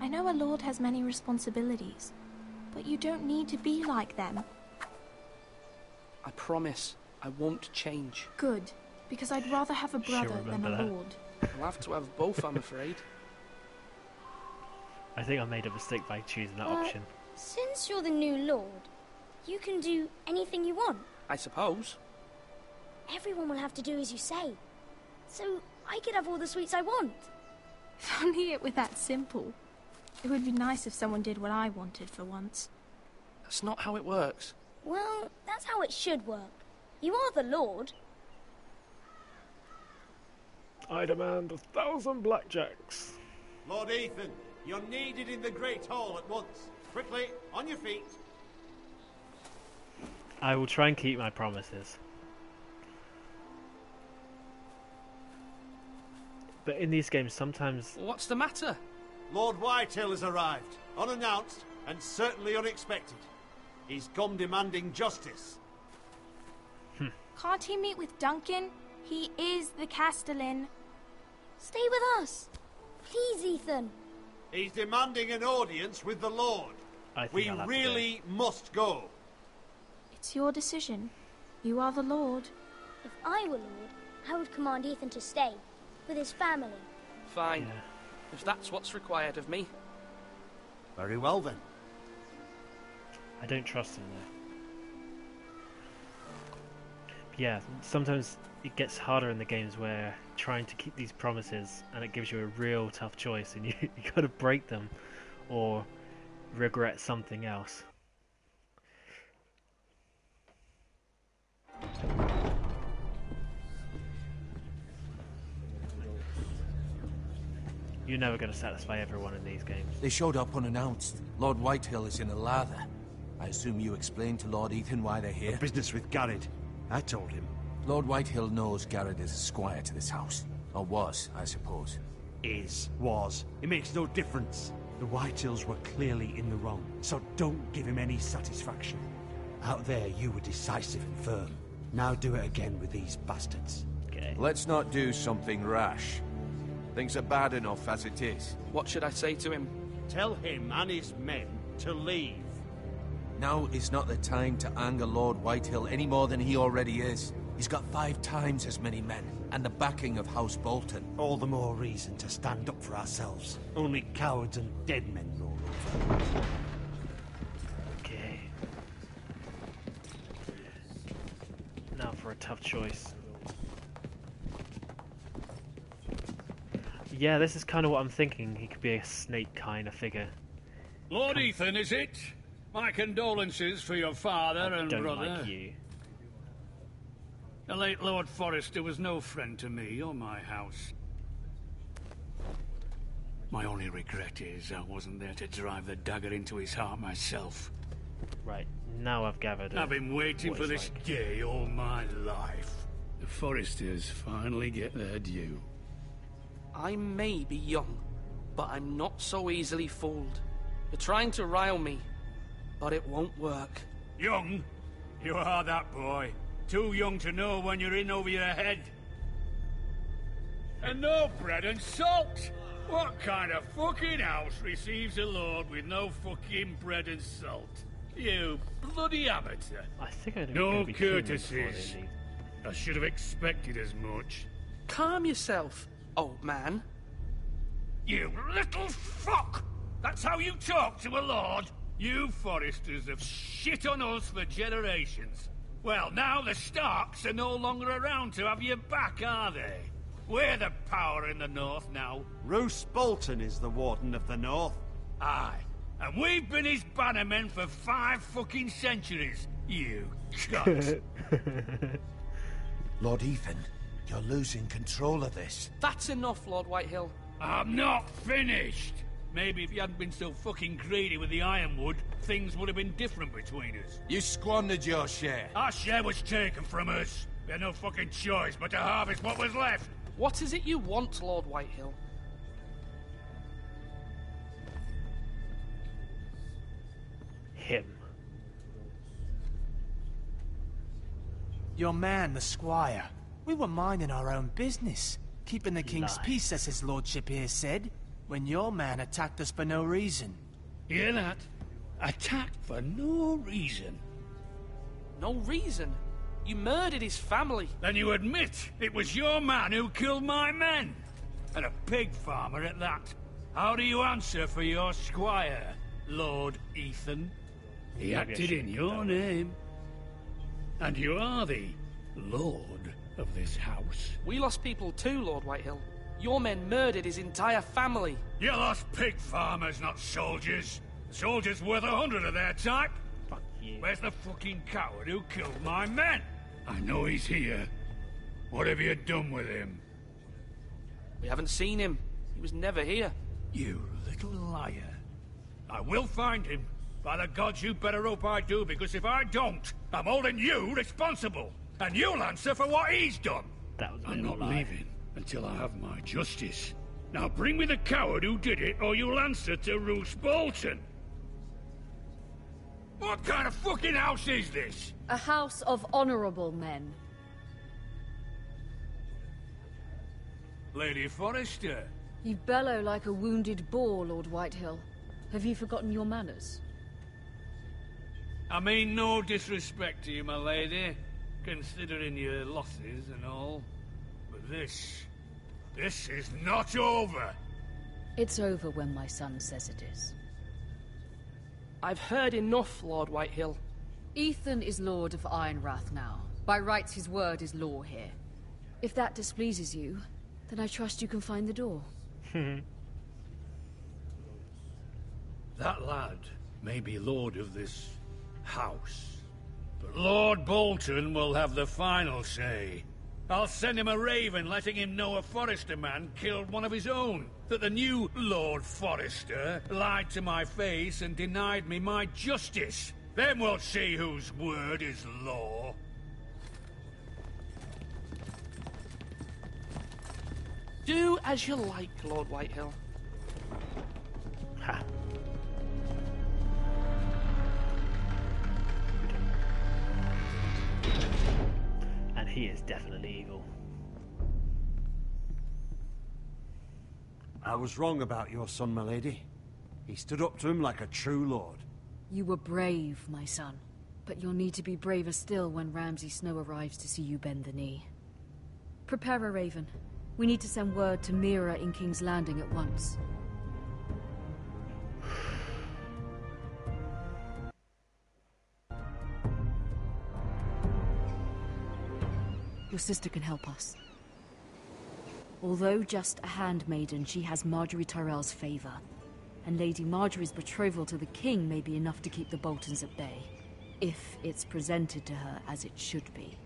I know a lord has many responsibilities, but you don't need to be like them. I promise I won't change. Good, because I'd rather have a brother than a lord. I'll have to have both, I'm afraid. I think I made a mistake by choosing that option. Since you're the new lord, you can do anything you want. I suppose. Everyone will have to do as you say. So I could have all the sweets I want. If only it were that simple. It would be nice if someone did what I wanted for once. That's not how it works. Well, that's how it should work. You are the lord. I demand 1,000 blackjacks. Lord Ethan, you're needed in the Great Hall at once. Quickly, on your feet. I will try and keep my promises. But in these games, sometimes... What's the matter? Lord Whitehill has arrived, unannounced and certainly unexpected. He's come demanding justice. Can't he meet with Duncan? He is the Castellan. Stay with us. Please, Ethan. He's demanding an audience with the Lord. We really must go. It's your decision. You are the Lord. If I were Lord, I would command Ethan to stay, with his family. Fine. Yeah. If that's what's required of me. Very well, then. I don't trust him, though. Yeah, sometimes it gets harder in the games where trying to keep these promises, and it gives you a real tough choice, and you gotta break them, or regret something else. You're never going to satisfy everyone in these games. They showed up unannounced. Lord Whitehill is in a lather. I assume you explained to Lord Ethan why they're here? The business with Garrett. I told him. Lord Whitehill knows Garrett is a squire to this house. Or was, I suppose. Was. It makes no difference. The Whitehills were clearly in the wrong, so don't give him any satisfaction. Out there, you were decisive and firm. Now do it again with these bastards. Okay. Let's not do something rash. Things are bad enough as it is. What should I say to him? Tell him and his men to leave. Now is not the time to anger Lord Whitehill any more than he already is. He's got 5 times as many men, and the backing of House Bolton. All the more reason to stand up for ourselves. Only cowards and dead men roll over. Okay. Now for a tough choice. Yeah, this is kind of what I'm thinking. He could be a snake kind of figure. Lord Ethan, is it? My condolences for your father and brother. Like you. The late Lord Forrester was no friend to me or my house. My only regret is I wasn't there to drive the dagger into his heart myself. Right, now I've gathered. I've been waiting for this day all my life. The Forresters finally get their due. I may be young, but I'm not so easily fooled. You're trying to rile me, but it won't work. Young? You are that boy. Too young to know when you're in over your head. And no bread and salt! What kind of fucking house receives a lord with no fucking bread and salt? You bloody amateur. I think I no courtesies. I should have expected as much. Calm yourself, old man. You little fuck! That's how you talk to a lord? You Forresters have shit on us for generations. Well, now the Starks are no longer around to have your back, are they? We're the power in the north now. Roose Bolton is the Warden of the North. Aye. And we've been his bannermen for 5 fucking centuries, you cunt. Lord Ethan, you're losing control of this. That's enough, Lord Whitehill. I'm not finished. Maybe if you hadn't been so fucking greedy with the ironwood, things would have been different between us. You squandered your share. Our share was taken from us. We had no fucking choice but to harvest what was left. What is it you want, Lord Whitehill? Him. Your man, the squire. We were minding our own business. Keeping the king's peace, as his lordship here said, when your man attacked us for no reason. Hear that? Attacked for no reason. No reason? You murdered his family. Then you admit it was your man who killed my men. And a pig farmer at that. How do you answer for your squire, Lord Ethan? He acted in your name. And you are the lord of this house. We lost people too, Lord Whitehill. Your men murdered his entire family. You lost pig farmers, not soldiers. Soldiers worth 100 of their type. Fuck you. Where's the fucking coward who killed my men? I know he's here. What have you done with him? We haven't seen him. He was never here. You little liar. I will find him. By the gods, you better hope I do, because if I don't, I'm holding you responsible. And you'll answer for what he's done. That was a I'm not lie. leaving until I have my justice. Now bring me the coward who did it, or you'll answer to Roose Bolton. What kind of fucking house is this? A house of honorable men. Lady Forrester. You bellow like a wounded boar, Lord Whitehill. Have you forgotten your manners? I mean no disrespect to you, my lady, considering your losses and all. But this is not over. It's over when my son says it is. I've heard enough, Lord Whitehill. Ethan is Lord of Ironrath now. By rights, his word is law here. If that displeases you, then I trust you can find the door. That lad may be lord of this house, but Lord Bolton will have the final say. I'll send him a raven letting him know a Forrester man killed one of his own, that the new Lord Forrester lied to my face and denied me my justice. Then we'll see whose word is law. Do as you like, Lord Whitehill. Ha. And he is definitely evil. I was wrong about your son, my lady. He stood up to him like a true lord. You were brave, my son. But you'll need to be braver still when Ramsay Snow arrives to see you bend the knee. Prepare a raven. We need to send word to Mira in King's Landing at once. Your sister can help us. Although just a handmaiden, she has Marjorie Tyrell's favor. And Lady Marjorie's betrothal to the king may be enough to keep the Boltons at bay. If it's presented to her as it should be.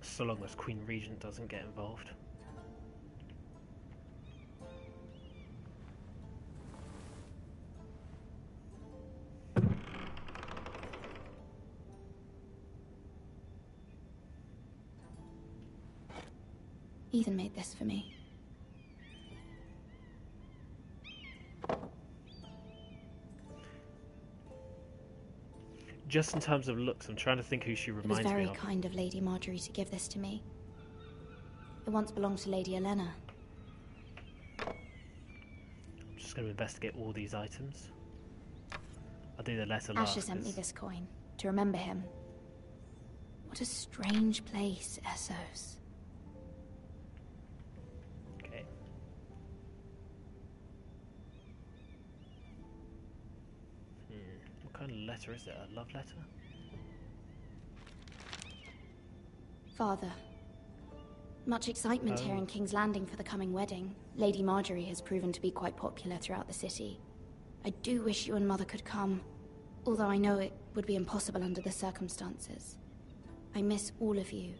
So long as Queen Regent doesn't get involved. Ethan made this for me. Just in terms of looks, I'm trying to think who she reminds me of. It was very kind of Lady Marjorie to give this to me. It once belonged to Lady Olenna. I'm just going to investigate all these items. I'll do the letter last. Asher sent me this coin to remember him. What a strange place, Essos. Okay. What kind of letter is it? A love letter? Father. Much excitement here in King's Landing for the coming wedding. Lady Marjorie has proven to be quite popular throughout the city. I do wish you and Mother could come, although I know it would be impossible under the circumstances. I miss all of you,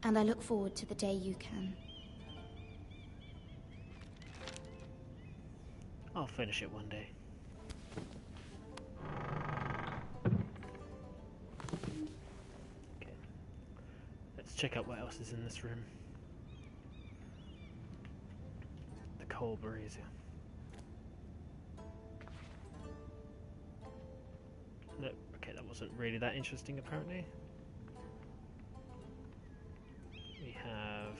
and I look forward to the day you can. I'll finish it one day. Okay. Let's check out what else is in this room. The coal brazier. No, okay, that wasn't really that interesting apparently. We have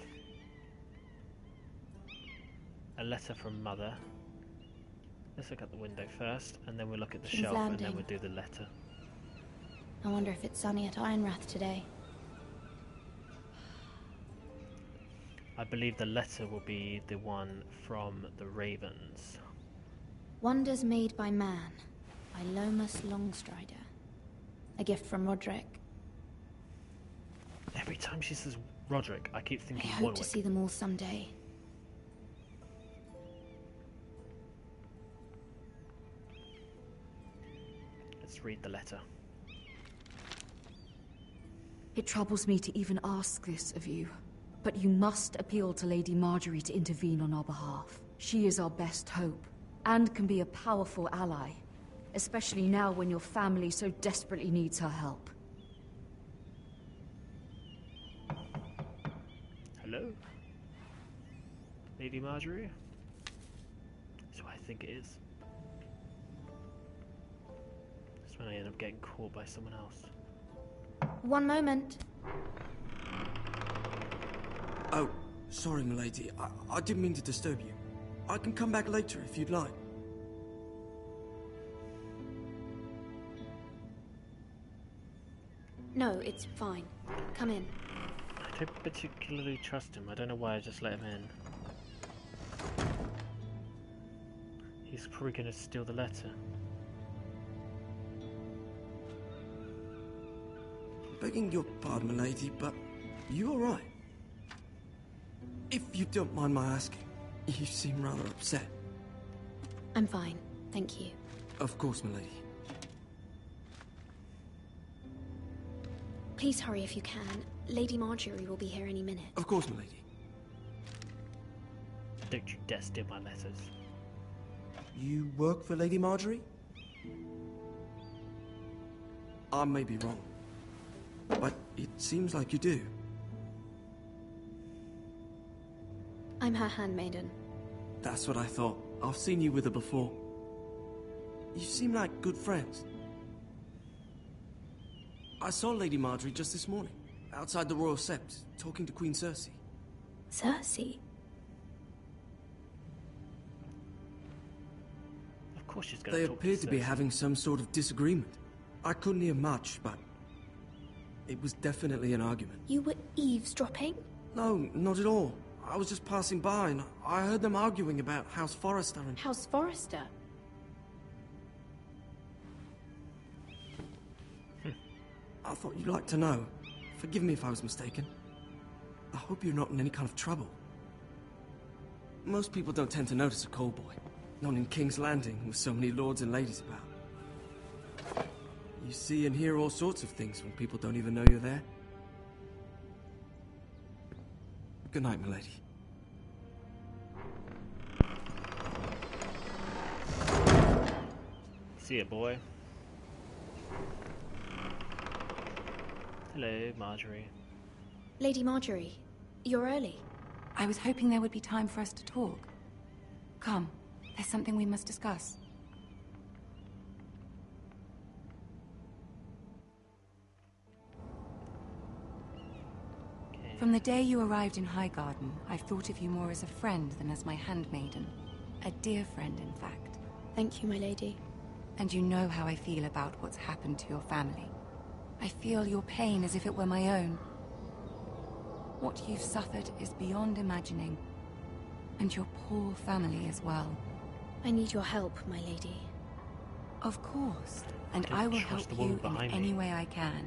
a letter from Mother. Let's look at the window first, and then we'll look at the shelf, and then we'll do the letter. I wonder if it's sunny at Ironrath today. I believe the letter will be the one from the Ravens. Wonders made by man, by Lomas Longstrider. A gift from Roderick. Every time she says Roderick, I keep thinking I hope to see them all someday. Let's read the letter. It troubles me to even ask this of you, but you must appeal to Lady Marjorie to intervene on our behalf. She is our best hope, and can be a powerful ally, especially now when your family so desperately needs her help. Hello? Lady Marjorie? That's what I think it is. That's when I end up getting caught by someone else. One moment. Oh, sorry, milady. I didn't mean to disturb you. I can come back later if you'd like. No, it's fine. Come in. I don't particularly trust him. I don't know why I just let him in. He's probably going to steal the letter. Begging your pardon, milady, but you alright? If you don't mind my asking, you seem rather upset. I'm fine, thank you. Of course, milady. Please hurry if you can. Lady Marjorie will be here any minute. Of course, milady. Don't you dare steal my letters. You work for Lady Marjorie? I may be wrong, but it seems like you do. I'm her handmaiden. That's what I thought. I've seen you with her before. You seem like good friends. I saw Lady Marjorie just this morning, outside the Royal Sept, talking to Queen Cersei. Cersei? Of course she's going They to talk appeared to to be Cersei. having some sort of disagreement. I couldn't hear much, but it was definitely an argument. You were eavesdropping? No, not at all. I was just passing by and I heard them arguing about House Forrester and... House Forrester? I thought you'd like to know. Forgive me if I was mistaken. I hope you're not in any kind of trouble. Most people don't tend to notice a call boy. Not in King's Landing, with so many lords and ladies about. You see and hear all sorts of things when people don't even know you're there. Good night, milady. See ya, boy. Hello, Marjorie. Lady Marjorie, you're early. I was hoping there would be time for us to talk. Come, there's something we must discuss. From the day you arrived in Highgarden, I've thought of you more as a friend than as my handmaiden. A dear friend, in fact. Thank you, my lady. And you know how I feel about what's happened to your family. I feel your pain as if it were my own. What you've suffered is beyond imagining. And your poor family as well. I need your help, my lady. Of course. And I will help you in any way I can.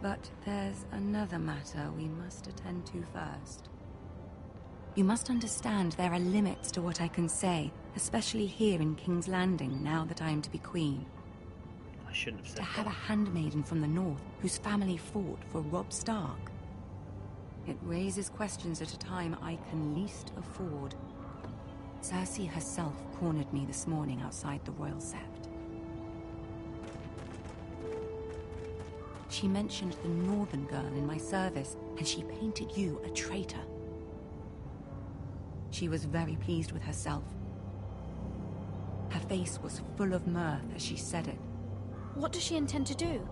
But there's another matter we must attend to first. You must understand there are limits to what I can say, especially here in King's Landing, now that I am to be queen. I shouldn't have said that. To have a handmaiden from the north whose family fought for Robb Stark. It raises questions at a time I can least afford. Cersei herself cornered me this morning outside the Royal Sept. She mentioned the northern girl in my service, and she painted you a traitor. She was very pleased with herself. Her face was full of mirth as she said it. What does she intend to do?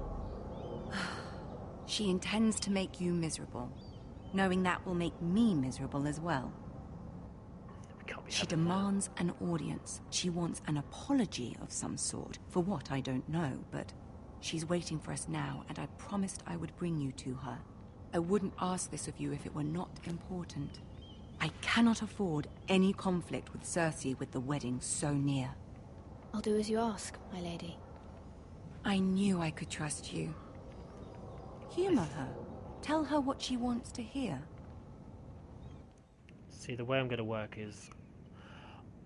She intends to make you miserable, knowing that will make me miserable as well. She demands an audience. She wants an apology of some sort, for what I don't know, but she's waiting for us now, and I promised I would bring you to her. I wouldn't ask this of you if it were not important. I cannot afford any conflict with Cersei with the wedding so near. I'll do as you ask, my lady. I knew I could trust you. Humor her. Tell her what she wants to hear. See, the way I'm going to work is...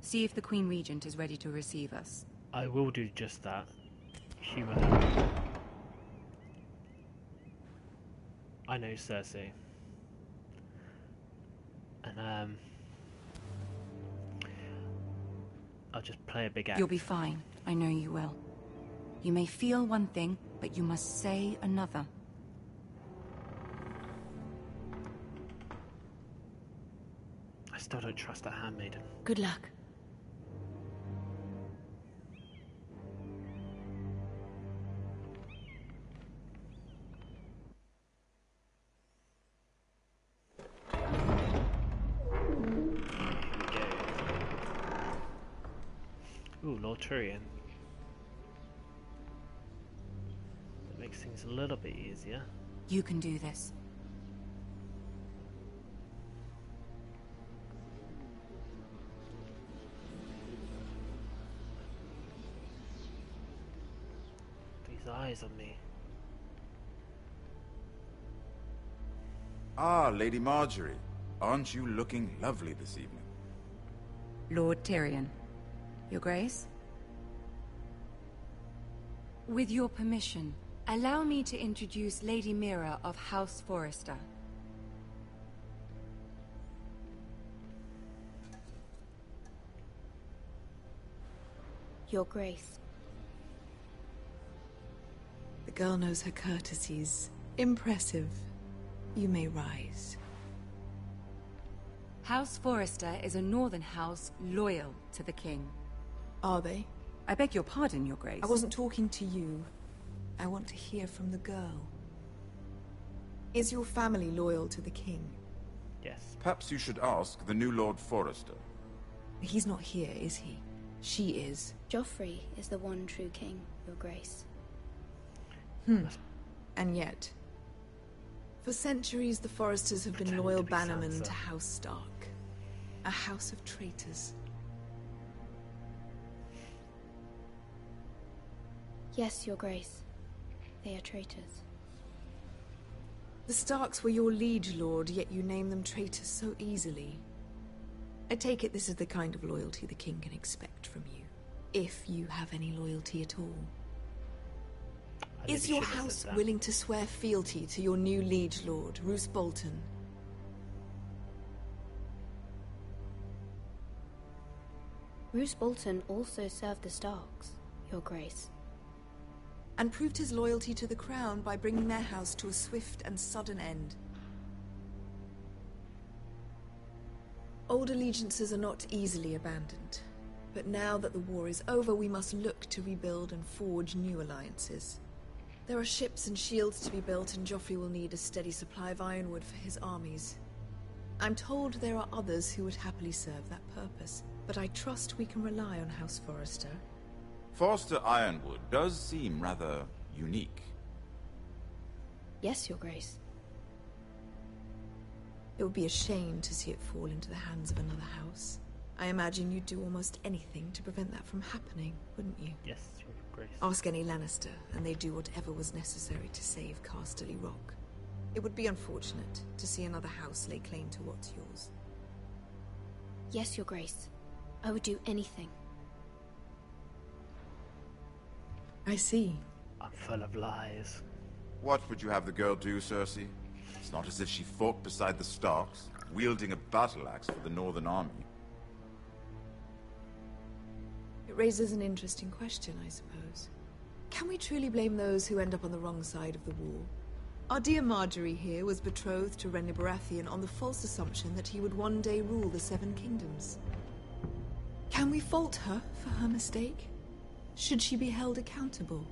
See if the Queen Regent is ready to receive us. I will do just that. Humour her. I know Cersei. And, I'll just play a big act. You'll be fine. I know you will. You may feel one thing, but you must say another. I still don't trust that handmaiden. Good luck. Ooh, Lord Tyrion. That makes things a little bit easier. You can do this. These eyes on me. Ah, Lady Marjorie. Aren't you looking lovely this evening? Lord Tyrion. Your Grace? With your permission, allow me to introduce Lady Mira of House Forrester. Your Grace. The girl knows her courtesies. Impressive. You may rise. House Forrester is a northern house loyal to the king. Are they? I beg your pardon, Your Grace. I wasn't talking to you. I want to hear from the girl. Is your family loyal to the king? Yes. Perhaps you should ask the new Lord Forrester. He's not here, is he? She is. Joffrey is the one true king, Your Grace. And yet, for centuries the Forresters have been loyal bannermen to House Stark. A house of traitors. Yes, Your Grace. They are traitors. The Starks were your liege lord, yet you name them traitors so easily. I take it this is the kind of loyalty the king can expect from you. If you have any loyalty at all. Is your house willing to swear fealty to your new liege lord, Roose Bolton? Roose Bolton also served the Starks, Your Grace. And proved his loyalty to the crown by bringing their house to a swift and sudden end. Old allegiances are not easily abandoned. But now that the war is over, we must look to rebuild and forge new alliances. There are ships and shields to be built, and Joffrey will need a steady supply of ironwood for his armies. I'm told there are others who would happily serve that purpose, but I trust we can rely on House Forrester. Forrester ironwood does seem rather unique. Yes, Your Grace. It would be a shame to see it fall into the hands of another house. I imagine you'd do almost anything to prevent that from happening, wouldn't you? Yes, Your Grace. Ask any Lannister, and they'd do whatever was necessary to save Casterly Rock. It would be unfortunate to see another house lay claim to what's yours. Yes, Your Grace. I would do anything. I see. I'm full of lies. What would you have the girl do, Cersei? It's not as if she fought beside the Starks, wielding a battle axe for the Northern Army. It raises an interesting question, I suppose. Can we truly blame those who end up on the wrong side of the war? Our dear Marjorie here was betrothed to Renly Baratheon on the false assumption that he would one day rule the Seven Kingdoms. Can we fault her for her mistake? Should she be held accountable?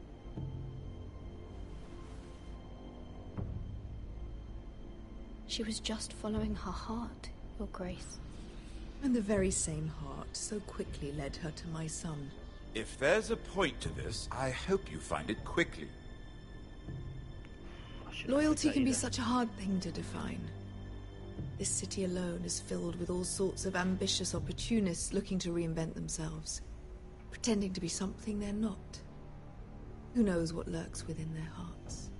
She was just following her heart, Your Grace. And the very same heart so quickly led her to my son. If there's a point to this, I hope you find it quickly. Loyalty can be such a hard thing to define. This city alone is filled with all sorts of ambitious opportunists looking to reinvent themselves, pretending to be something they're not. Who knows what lurks within their hearts?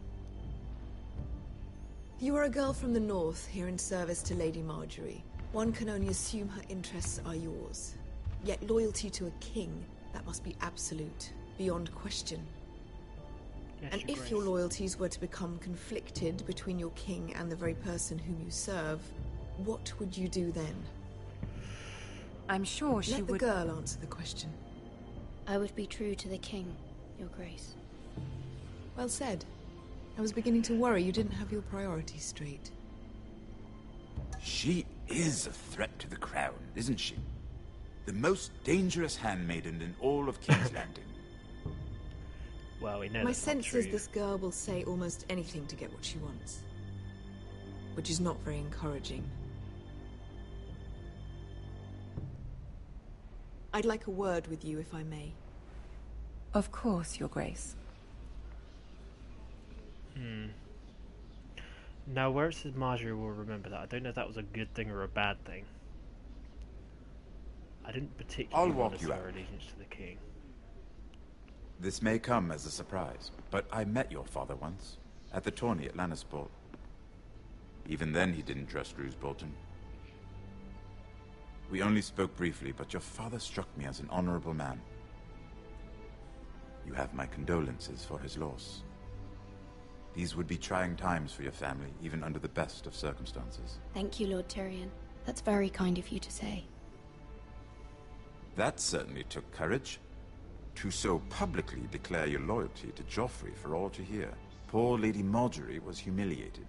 You are a girl from the north, here in service to Lady Marjorie. One can only assume her interests are yours. Yet loyalty to a king, that must be absolute, beyond question. Yes, And Your if Grace. your loyalties were to become conflicted between your king and the very person whom you serve, what would you do then? I'm sure she Let would... the girl answer the question. I would be true to the king, Your Grace. Well said. I was beginning to worry you didn't have your priorities straight. She is a threat to the crown, isn't she? The most dangerous handmaiden in all of King's Landing. Well, we know My that's not sense true. is this girl will say almost anything to get what she wants. Which is not very encouraging. I'd like a word with you, if I may. Of course, Your Grace. Now, where it says Marjorie will remember that, I don't know if that was a good thing or a bad thing. I didn't particularly I'll want walk to you swear out. allegiance to the king. This may come as a surprise, but I met your father once, at the tourney at Lannisport. Even then he didn't trust Roose Bolton. We only spoke briefly, but your father struck me as an honorable man. You have my condolences for his loss. These would be trying times for your family, even under the best of circumstances. Thank you, Lord Tyrion. That's very kind of you to say. That certainly took courage. To so publicly declare your loyalty to Joffrey for all to hear. Poor Lady Marjorie was humiliated,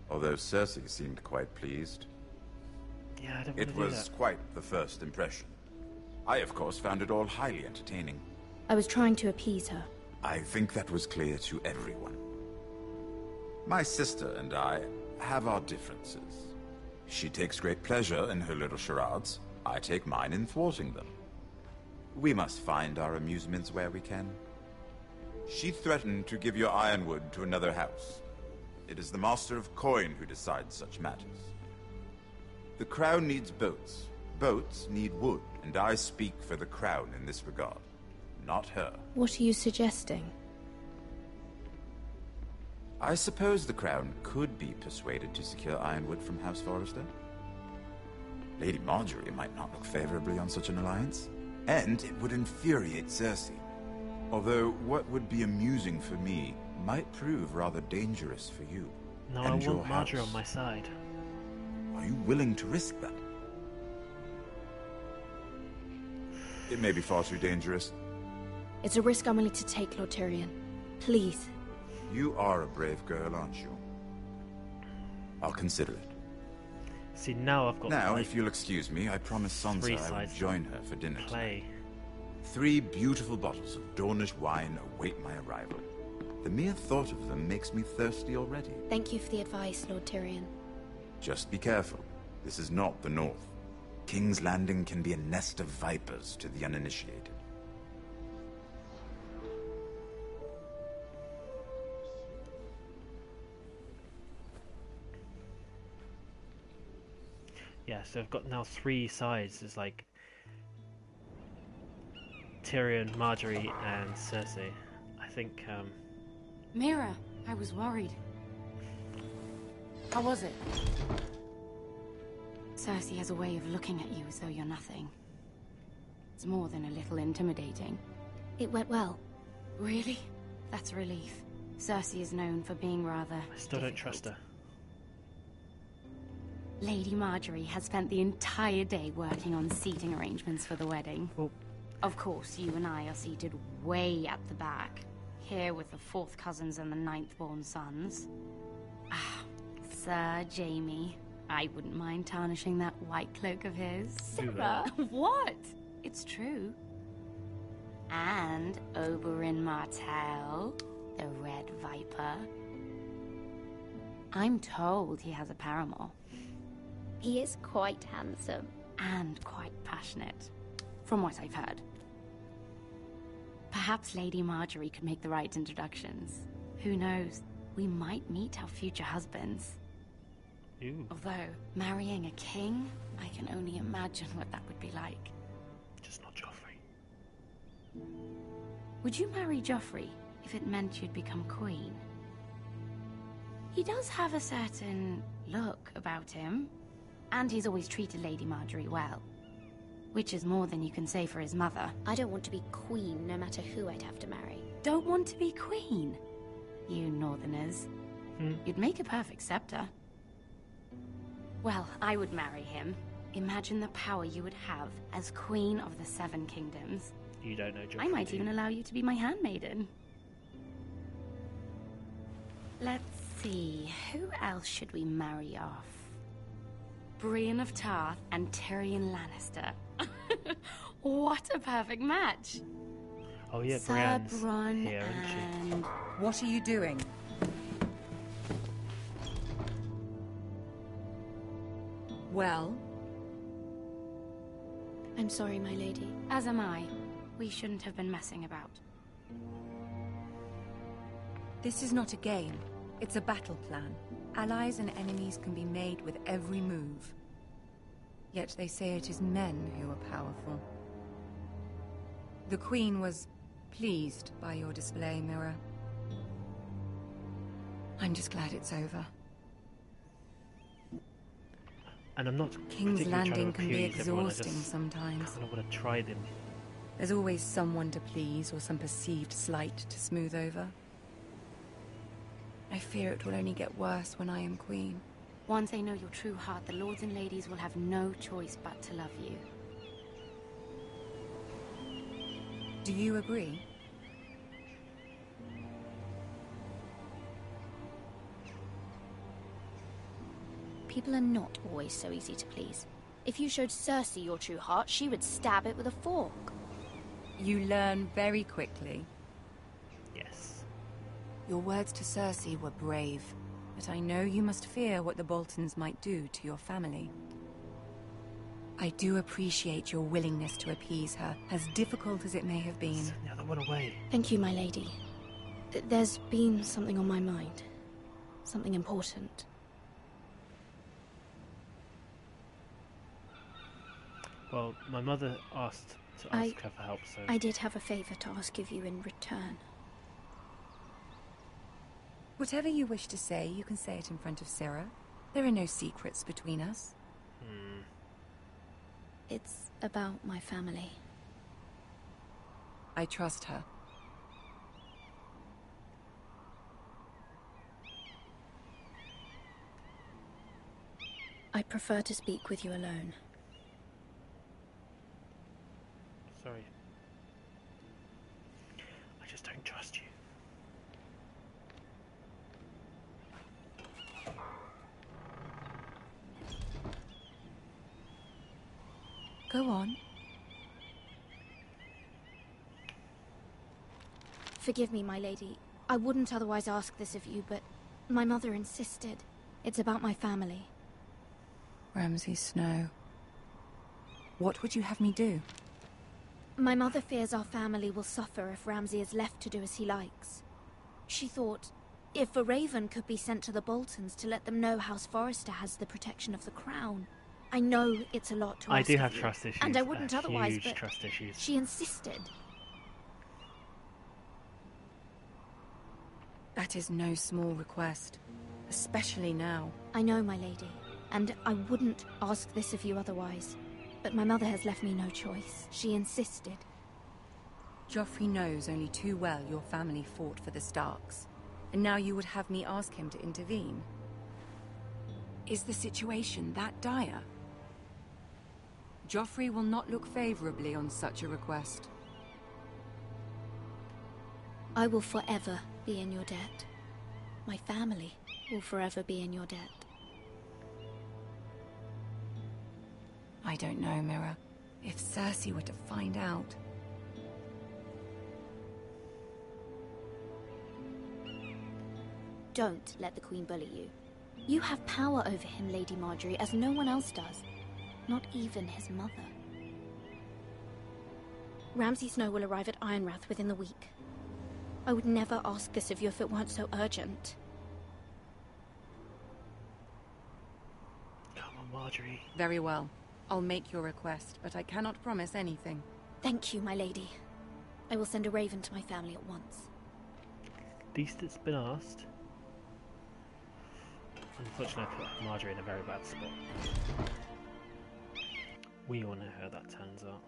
although Cersei seemed quite pleased. Yeah, I don't want It to do was that. quite the first impression. I, of course, found it all highly entertaining. I was trying to appease her. I think that was clear to everyone. My sister and I have our differences. She takes great pleasure in her little charades. I take mine in thwarting them. We must find our amusements where we can. She threatened to give your ironwood to another house. It is the Master of Coin who decides such matters. The Crown needs boats. Boats need wood, and I speak for the Crown in this regard, not her. What are you suggesting? I suppose the Crown could be persuaded to secure ironwood from House Forrester. Lady Marjorie might not look favorably on such an alliance, and it would infuriate Cersei. Although what would be amusing for me might prove rather dangerous for you. No, and I your want Marjorie house. on my side. Are you willing to risk that? It may be far too dangerous. It's a risk I'm willing to take, Lord Tyrion. Please. You are a brave girl, aren't you? I'll consider it. See, now I've got. Now, like, if you'll excuse me, I promised Sansa I would join her for dinner play. tonight. 3 beautiful bottles of Dornish wine await my arrival. The mere thought of them makes me thirsty already. Thank you for the advice, Lord Tyrion. Just be careful. This is not the North. King's Landing can be a nest of vipers to the uninitiated. Yeah, so I've got now 3 sides. There's like Tyrion, Marjorie, and Cersei. I think, Mira, I was worried. How was it? Cersei has a way of looking at you as though you're nothing. It's more than a little intimidating. It went well. Really? That's a relief. Cersei is known for being rather I still don't trust her. Lady Marjorie has spent the entire day working on seating arrangements for the wedding. Well, of course, you and I are seated way at the back, here with the 4th cousins and the 9th-born sons. Ah, Sir Jaime. I wouldn't mind tarnishing that white cloak of his. Sarah, what? It's true. And Oberyn Martell, the Red Viper. I'm told he has a paramour. He is quite handsome. And quite passionate, from what I've heard. Perhaps Lady Marjorie could make the right introductions. Who knows? We might meet our future husbands. Ooh. Although, marrying a king, I can only imagine what that would be like. Just not Joffrey. Would you marry Joffrey if it meant you'd become queen? He does have a certain look about him, and he's always treated Lady Marjorie well. Which is more than you can say for his mother. I don't want to be queen, no matter who I'd have to marry. Don't want to be queen? You northerners. You'd make a perfect scepter. Well, I would marry him. Imagine the power you would have as Queen of the 7 Kingdoms. You don't know Joffrey. I might even allow you to be my handmaiden. Let's see, who else should we marry off? Brienne of Tarth and Tyrion Lannister. What a perfect match! Oh yeah, Sir Brienne's Bronn here, isn't she? What are you doing? Well? I'm sorry, my lady. As am I. We shouldn't have been messing about. This is not a game. It's a battle plan. Allies and enemies can be made with every move. Yet they say it is men who are powerful. The Queen was pleased by your display, Mira. I'm just glad it's over. And I'm not King's particularly Landing trying can to be appease everyone, I exhausting just sometimes. kind of want to try them. There's always someone to please or some perceived slight to smooth over. I fear it will only get worse when I am queen. Once they know your true heart, the lords and ladies will have no choice but to love you. Do you agree? People are not always so easy to please. If you showed Cersei your true heart, she would stab it with a fork. You learn very quickly. Yes. Your words to Cersei were brave, but I know you must fear what the Boltons might do to your family. I do appreciate your willingness to appease her, as difficult as it may have been. Send the other one away. Thank you, my lady. There's been something on my mind. Something important. Well, my mother asked to ask her for help, so... I did have a favor to ask of you in return. Whatever you wish to say, you can say it in front of Sarah. There are no secrets between us. It's about my family. I trust her. I prefer to speak with you alone. Sorry. I just don't trust you. Go on. Forgive me, my lady. I wouldn't otherwise ask this of you, but my mother insisted. It's about my family. Ramsay Snow. What would you have me do? My mother fears our family will suffer if Ramsay is left to do as he likes. She thought, if a raven could be sent to the Boltons to let them know House Forrester has the protection of the crown. I know it's a lot to ask. I do have of you, trust issues. and I wouldn't otherwise, huge but trust issues. she insisted. That is no small request, especially now. I know, my lady, and I wouldn't ask this of you otherwise. But my mother has left me no choice. She insisted. Joffrey knows only too well your family fought for the Starks, and now you would have me ask him to intervene. Is the situation that dire? Joffrey will not look favorably on such a request. I will forever be in your debt. My family will forever be in your debt. I don't know, Mira. If Cersei were to find out... Don't let the Queen bully you. You have power over him, Lady Marjorie, as no one else does. Not even his mother. Ramsay Snow will arrive at Ironrath within the week. I would never ask this of you if it weren't so urgent. Come on, Marjorie. Very well. I'll make your request, but I cannot promise anything. Thank you, my lady. I will send a raven to my family at once. At least it's been asked. Unfortunately, I put Marjorie in a very bad spot. We all know how that turns out.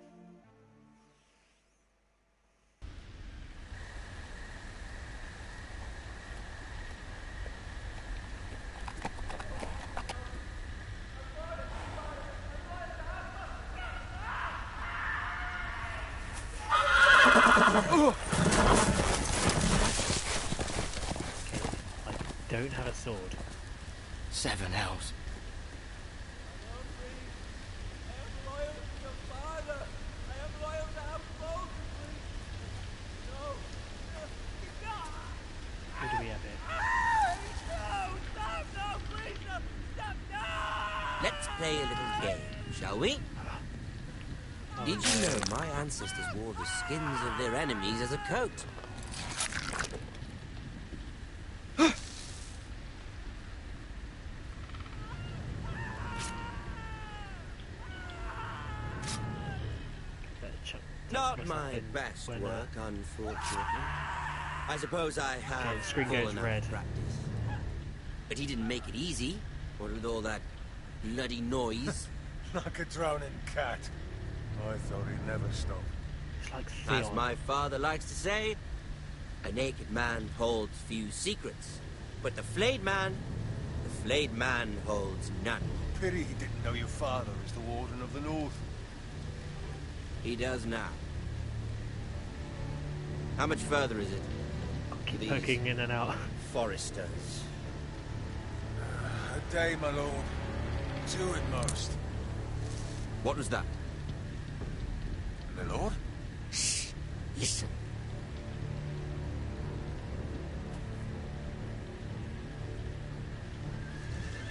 Don't have a sword. 7 hells. Who do we have here? Let's play a little game, shall we? Did you know my ancestors wore the skins of their enemies as a coat? Not my best work, unfortunately. I suppose I have fallen out of practice. But he didn't make it easy, what with all that bloody noise. Like a drowning cat. I thought he'd never stop. It's like as my father likes to say, a naked man holds few secrets, but the flayed man holds none. Pity he didn't know your father is the Warden of the North. He does now. How much further is it? Keep poking in and out. Forresters. A day, my lord. 2 at most. What was that? My lord? Shh. Listen.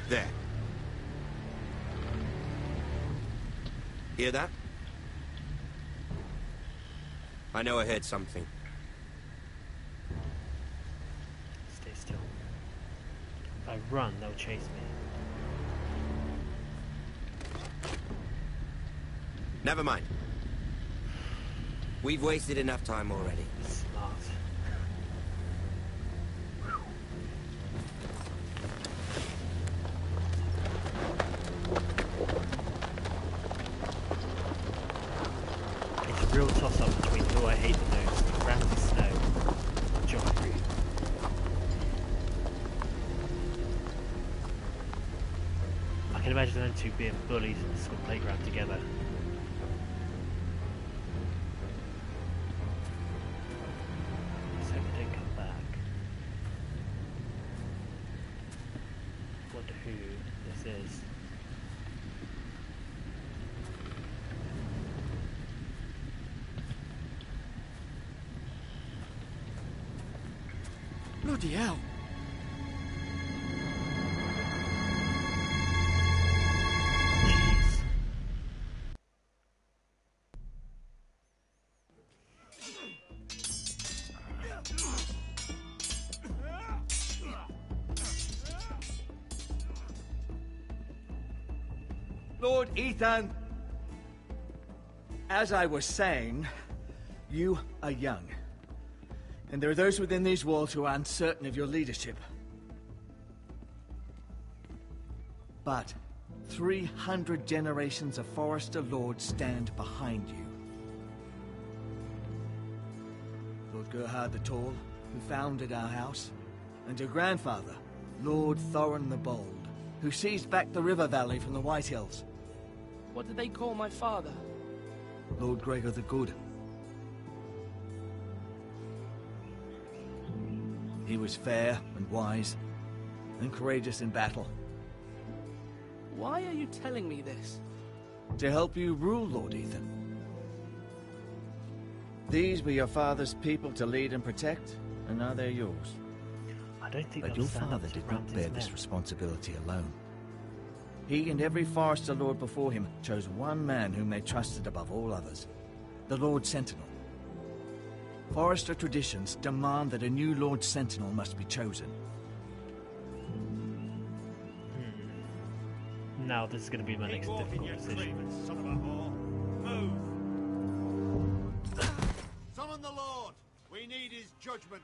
There. Hear that? I know I heard something. Stay still. If I run, they'll chase me. Never mind. We've wasted enough time already. Smart. It's a real toss-up between who I hate the most, Ramsay Snow and Joffrey. I can imagine them two being bullies in the school playground together. Let's hope they don't come back. Wonder who this is. Bloody hell! Lord Ethan! As I was saying, you are young. And there are those within these walls who are uncertain of your leadership. But 300 generations of Forrester lords stand behind you. Lord Gerhard the Tall, who founded our house, and your grandfather, Lord Thorin the Bold, who seized back the river valley from the White Hills. What did they call my father? Lord Gregor the Good. He was fair and wise, and courageous in battle. Why are you telling me this? To help you rule, Lord Ethan. These were your father's people to lead and protect, and now they're yours. I don't think but your father did not bear this responsibility alone. He and every Forrester Lord before him chose one man whom they trusted above all others, the Lord Sentinel. Forrester traditions demand that a new Lord Sentinel must be chosen. Now this is going to be my next difficult decision. Son of a whore. Move! Summon the Lord! We need his judgment.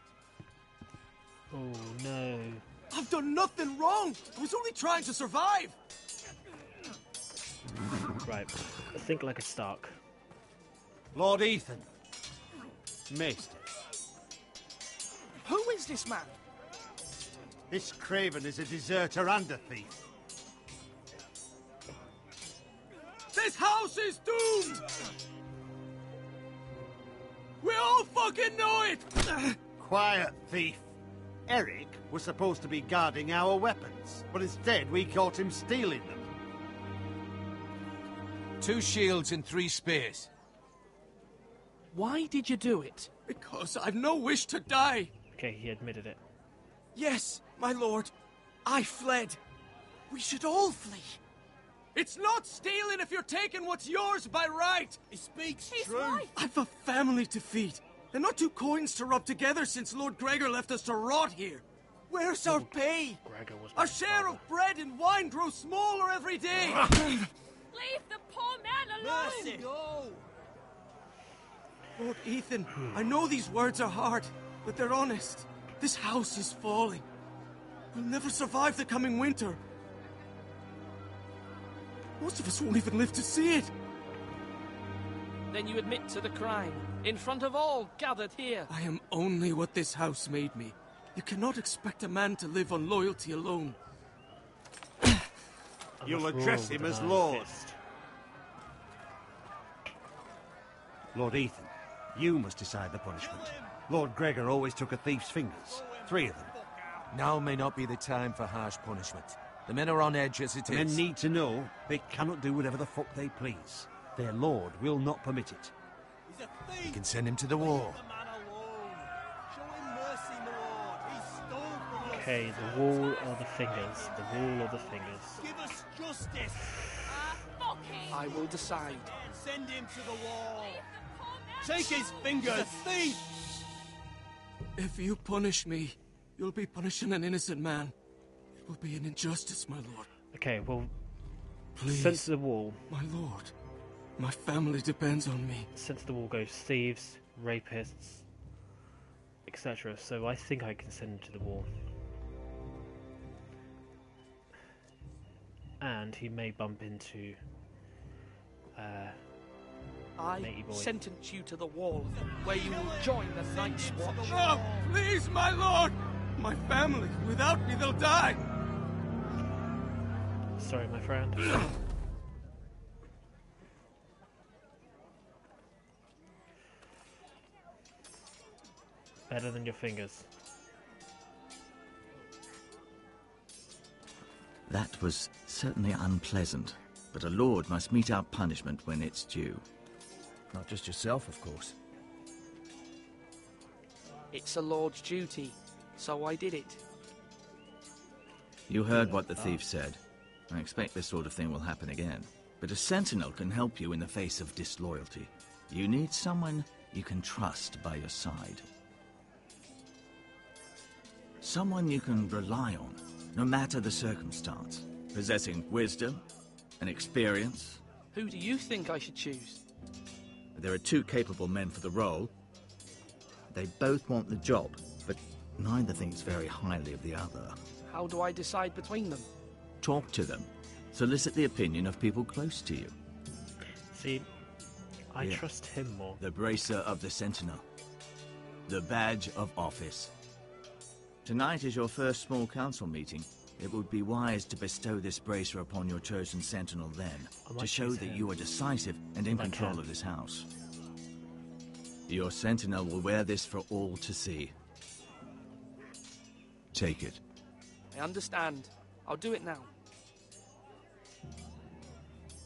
Oh no. I've done nothing wrong! I was only trying to survive! Right, think like a Stark. Lord Ethan. Maester. Who is this man? This Craven is a deserter and a thief. This house is doomed! We all fucking know it! Quiet, thief. Eric was supposed to be guarding our weapons, but instead we caught him stealing them. 2 shields and 3 spears. Why did you do it? Because I've no wish to die. Okay, he admitted it. Yes, my lord. I fled. We should all flee. It's not stealing if you're taking what's yours by right. He speaks true. Right. I've a family to feed. And not 2 coins to rub together since Lord Gregor left us to rot here. Where's our pay? Our share of bread and wine grows smaller every day. Leave the poor man alone! Mercy. No. Lord Ethan, I know these words are hard, but they're honest. This house is falling. We'll never survive the coming winter. Most of us won't even live to see it. Then you admit to the crime, in front of all gathered here. I am only what this house made me. You cannot expect a man to live on loyalty alone. You'll address him as Lord. Lord Ethan, you must decide the punishment. Lord Gregor always took a thief's fingers. 3 of them. Now may not be the time for harsh punishment. The men are on edge as it is. Men need to know they cannot do whatever the fuck they please. Their lord will not permit it. You can send him to the wall. Okay, the wall or the fingers. The wall or the fingers. Give us justice. I will decide. Send him to the wall. Take his fingers. He's a thief. If you punish me, you'll be punishing an innocent man. It will be an injustice, my lord. Okay, well, please, sent to the wall. My lord, my family depends on me. Sent to the wall goes thieves, rapists, etc. So I think I can send him to the wall. And he may bump into I sentence you to the wall, where you will join the Night's Watch. Oh, please, my lord! My family, without me, they'll die! Sorry, my friend. Better than your fingers. That was certainly unpleasant, but a lord must mete out punishment when it's due. Not just yourself, of course. It's a lord's duty. so I did it. You heard what the thief said. I expect this sort of thing will happen again. But a sentinel can help you in the face of disloyalty. You need someone you can trust by your side. Someone you can rely on, no matter the circumstance. Possessing wisdom and experience. Who do you think I should choose? There are two capable men for the role. They both want the job, but neither thinks very highly of the other. How do I decide between them? Talk to them. Solicit the opinion of people close to you. See, I trust him more. The bracer of the Sentinel. The badge of office. Tonight is your first small council meeting. It would be wise to bestow this bracer upon your chosen Sentinel then, to show that you are decisive and in control of this house. Your Sentinel will wear this for all to see. Take it. I understand. I'll do it now.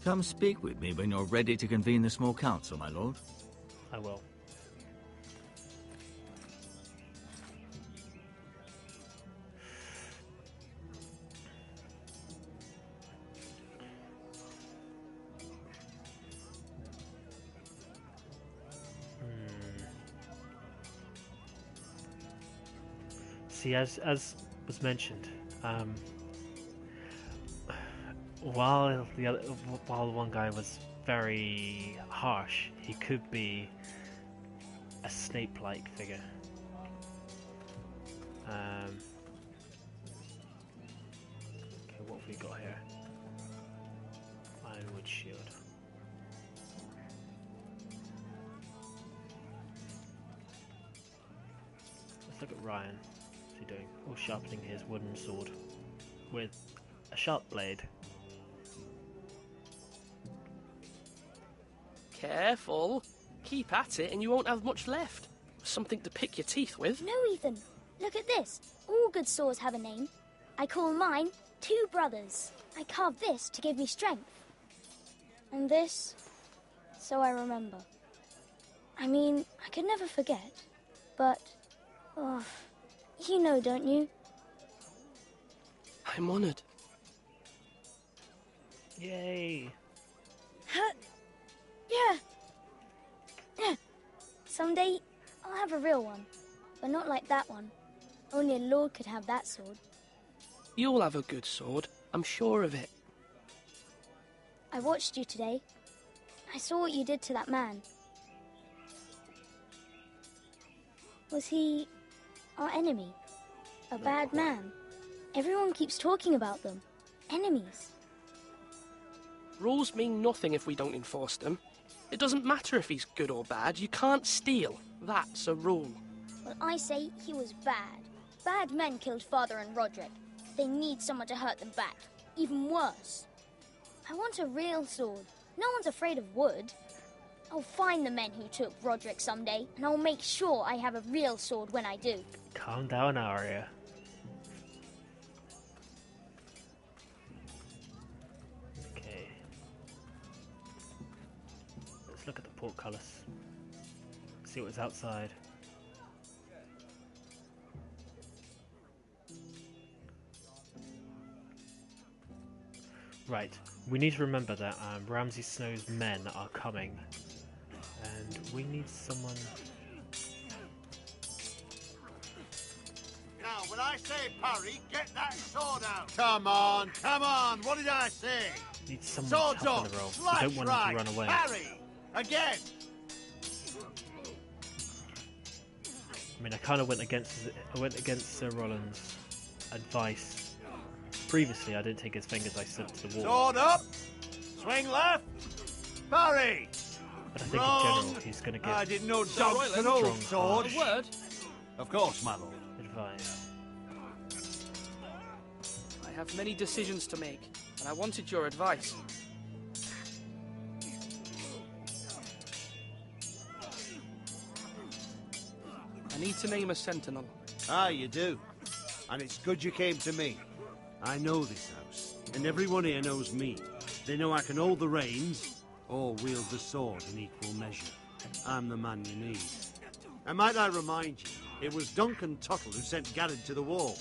Come speak with me when you're ready to convene the small council, my lord. I will. See, as was mentioned, while one guy was very harsh, he could be a Snape-like figure. Okay, what have we got here? Ironwood shield. Let's look at Ryan. What's he doing? Oh, sharpening his wooden sword with a sharp blade. Careful. Keep at it and you won't have much left. Something to pick your teeth with. No, Ethan. Look at this. All good swords have a name. I call mine Two Brothers. I carved this to give me strength. And this, so I remember. I mean, I could never forget. But, oh, you know, don't you? I'm honored. Yay. Yeah. Someday, I'll have a real one. But not like that one. Only a lord could have that sword. You'll have a good sword. I'm sure of it. I watched you today. I saw what you did to that man. Was he our enemy? A bad man? Everyone keeps talking about them. Enemies. Rules mean nothing if we don't enforce them. It doesn't matter if he's good or bad. You can't steal. That's a rule. Well, I say he was bad. Bad men killed Father and Roderick. They need someone to hurt them back. Even worse. I want a real sword. No one's afraid of wood. I'll find the men who took Roderick someday, and I'll make sure I have a real sword when I do. Calm down, Arya. Okay. Let's look at the portcullis. See what's outside. Right, we need to remember that Ramsay Snow's men are coming, and we need someone. Now, when I say parry, get that sword out. Come on, what did I say? Need someone Swords tough on up, the roll. slash We don't want him to run away. Parry, again. I mean, I kind of went against Sir Roland's advice. Previously, I didn't take his fingers, I slipped to the wall. Sword up, swing left, parry. But I think in general, he's going to give I didn't know dogs could hold swords. A word? Of course, my lord. Advice. I have many decisions to make, and I wanted your advice. I need to name a sentinel. Ah, you do. And it's good you came to me. I know this house, and everyone here knows me. They know I can hold the reins, or wield the sword in equal measure. I'm the man you need. And might I remind you, It was Duncan Tuttle who sent Garrett to the wall.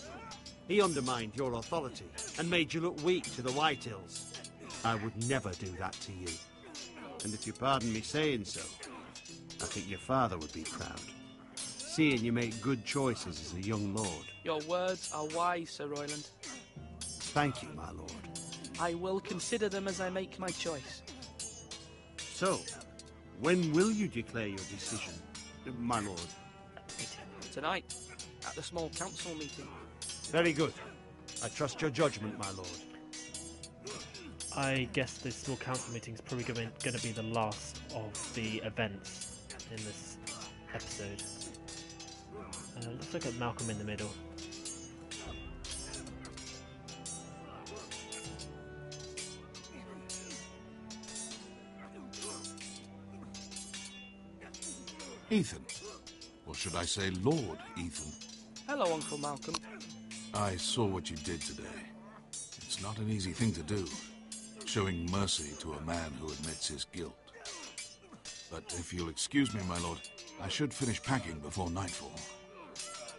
He undermined your authority and made you look weak to the Whitehills. I would never do that to you. And if you pardon me saying so, I think your father would be proud, seeing you make good choices as a young lord. Your words are wise, Sir Royland. Thank you, my lord. I will consider them as I make my choice. So, when will you declare your decision, my lord? Tonight, at the small council meeting. Very good. I trust your judgment, my lord. I guess this small council meeting is probably going to be the last of the events in this episode. Let's look at Malcolm in the middle. Ethan. Or should I say Lord Ethan? Hello, Uncle Malcolm. I saw what you did today. It's not an easy thing to do, showing mercy to a man who admits his guilt. But if you'll excuse me, my lord, I should finish packing before nightfall.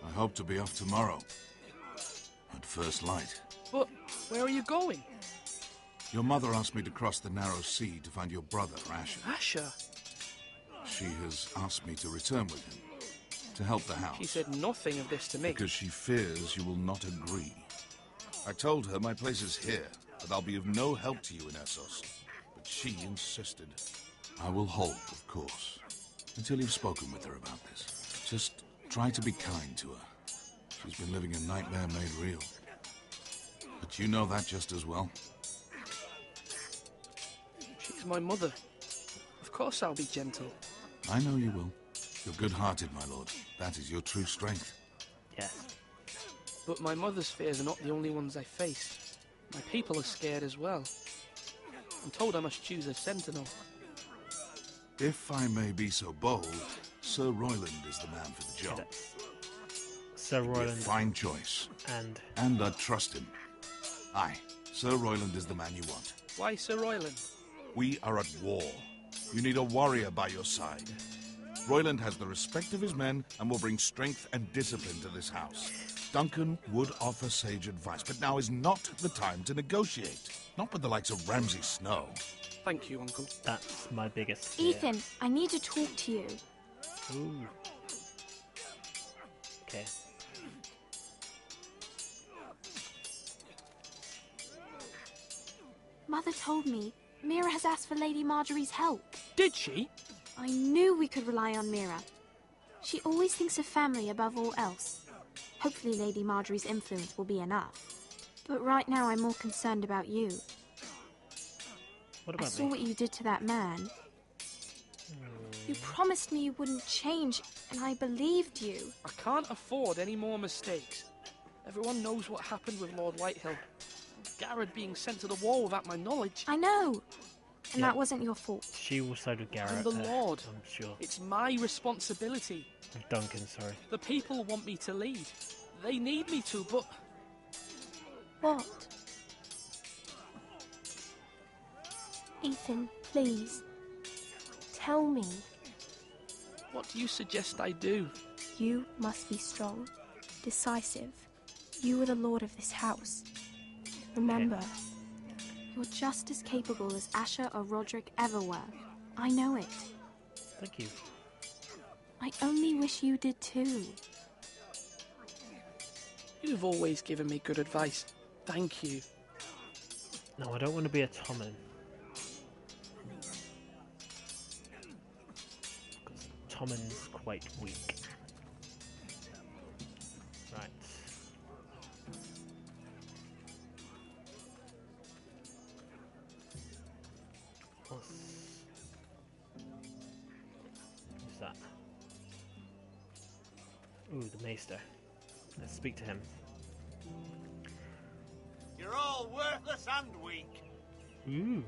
I hope to be off tomorrow, at first light. But where are you going? Your mother asked me to cross the narrow sea to find your brother, Asher. Asher? She has asked me to return with him, to help the house. She said nothing of this to me. Because she fears you will not agree. I told her my place is here, that I'll be of no help to you in Essos. But she insisted. I will hold, of course, until you've spoken with her about this. Just try to be kind to her. She's been living a nightmare made real. But you know that just as well. She's my mother. Of course I'll be gentle. I know you will. You're good-hearted, my lord. That is your true strength. Yes. But my mother's fears are not the only ones I face. My people are scared as well. I'm told I must choose a Sentinel. If I may be so bold, Sir Royland is the man for the job. Sir Royland. A fine choice. And I trust him. Aye, Sir Royland is the man you want. Why Sir Royland? We are at war. You need a warrior by your side. Royland has the respect of his men and will bring strength and discipline to this house. Duncan would offer sage advice, but now is not the time to negotiate. Not with the likes of Ramsay Snow. Thank you, Uncle. That's my biggest fear. Ethan, I need to talk to you. Ooh. Okay. Mother told me Mira has asked for Lady Marjorie's help. Did she? I knew we could rely on Mira. She always thinks of family above all else. Hopefully Lady Marjorie's influence will be enough. But right now I'm more concerned about you. What about I saw what you did to that man. You promised me you wouldn't change, and I believed you. I can't afford any more mistakes. Everyone knows what happened with Lord Whitehill. Garrett being sent to the wall without my knowledge. I know. And that wasn't your fault. She will side with Garrett. I'm the Lord. I'm sure. It's my responsibility. Duncan, sorry. The people want me to lead. They need me to, but... What? Ethan, please. Tell me. What do you suggest I do? You must be strong, decisive. You are the lord of this house. Remember, you're just as capable as Asher or Roderick ever were. I know it. Thank you. I only wish you did too. You've always given me good advice. Thank you. No, I don't want to be a Tommen. Because Tommen's quite weak. Right. Who's that? Ooh, the Maester. Let's speak to him. You're all worthless and weak. Ooh.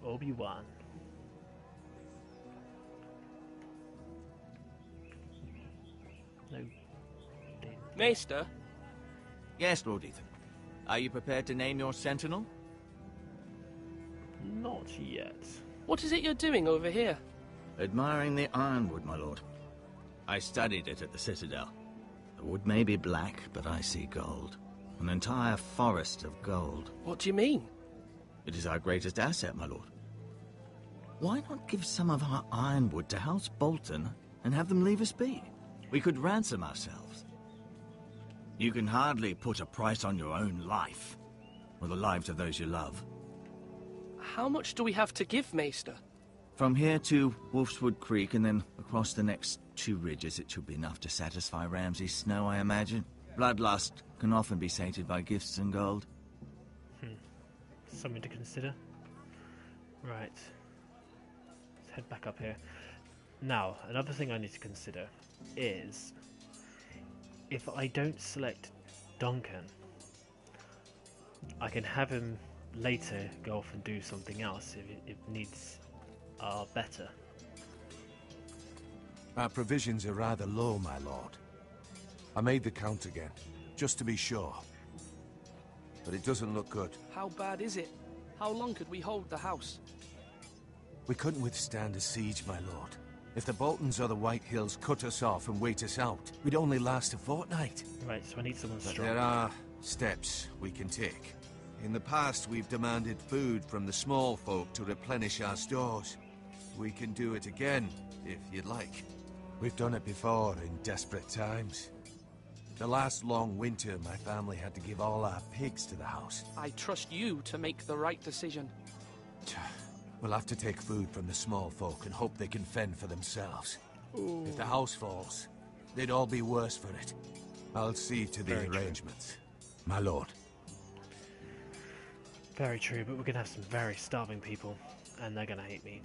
Obi-Wan. No. Maester? Yes, Lord Ethan. Are you prepared to name your Sentinel? Not yet. What is it you're doing over here? Admiring the ironwood, my lord. I studied it at the Citadel. The wood may be black, but I see gold. An entire forest of gold. What do you mean? It is our greatest asset, my lord. Why not give some of our ironwood to House Bolton and have them leave us be? We could ransom ourselves. You can hardly put a price on your own life, or the lives of those you love. How much do we have to give, Maester? From here to Wolfswood Creek and then across the next 2 ridges, it should be enough to satisfy Ramsay Snow, I imagine. Bloodlust can often be sated by gifts and gold. Something to consider. Right. Let's head back up here. Now, another thing I need to consider is if I don't select Duncan, I can have him later go off and do something else if needs are better. Our provisions are rather low, my lord. I made the count again, just to be sure. But it doesn't look good. How bad is it? How long could we hold the house? We couldn't withstand a siege, my lord. If the Boltons or the White Hills cut us off and wait us out, we'd only last a fortnight. Right, so I need someone strong. There are steps we can take. In the past, we've demanded food from the small folk to replenish our stores. We can do it again, if you'd like. We've done it before in desperate times. The last long winter, my family had to give all our pigs to the house. I trust you to make the right decision. We'll have to take food from the small folk and hope they can fend for themselves. Ooh. If the house falls, they'd all be worse for it. I'll see to the arrangements, my lord. Very true, but we're going to have some very starving people, and they're going to hate me.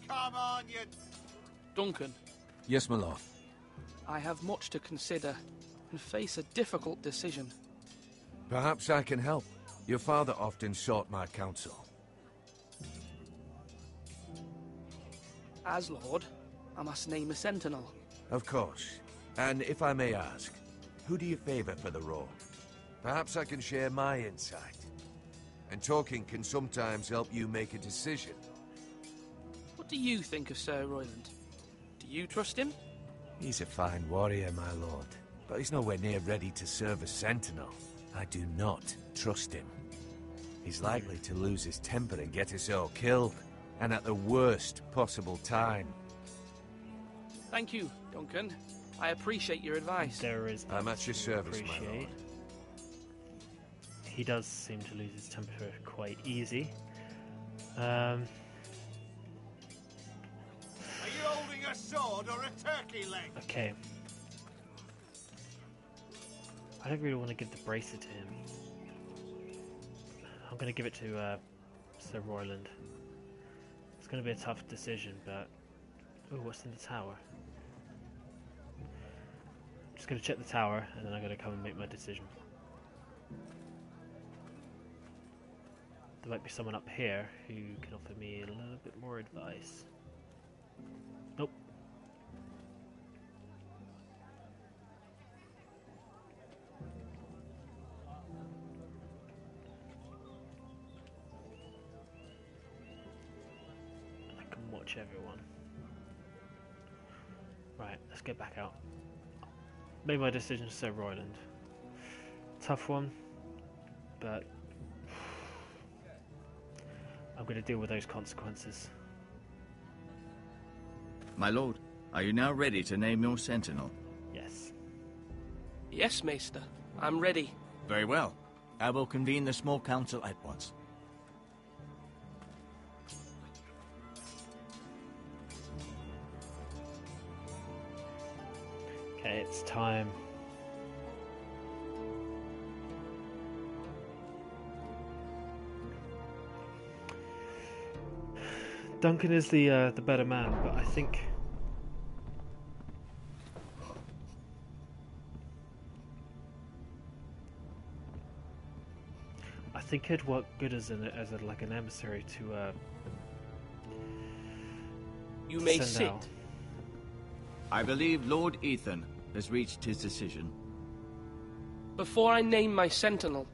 Come on, you... Duncan. Yes, my lord. I have much to consider and face a difficult decision. Perhaps I can help. Your father often sought my counsel. As Lord, I must name a Sentinel. Of course. And if I may ask, who do you favor for the role? Perhaps I can share my insight. And talking can sometimes help you make a decision. What do you think of Sir Royland? Do you trust him? He's a fine warrior, my lord. But he's nowhere near ready to serve as Sentinel. I do not trust him. He's likely to lose his temper and get us all killed. And at the worst possible time. Thank you, Duncan. I appreciate your advice. There is. I'm at your service, my lord. He does seem to lose his temper quite easy. Are you holding a sword or a turkey leg? Okay. I don't really want to give the bracer to him. I'm going to give it to Sir Royland. It's going to be a tough decision, but... Oh, what's in the tower? I'm just going to check the tower, and then I'm going to come and make my decision. There might be someone up here who can offer me a little bit more advice. Nope. I can watch everyone. Right, let's get back out. Made my decision, Sir Royland. Tough one, but I'm going to deal with those consequences. My lord, are you now ready to name your Sentinel? Yes. Yes, Maester. I'm ready. Very well. I will convene the small council at once. Okay, it's time. Duncan is the better man, but I think it'd work good as like an emissary to You may send sit. out. I believe Lord Ethan has reached his decision. before I name my Sentinel,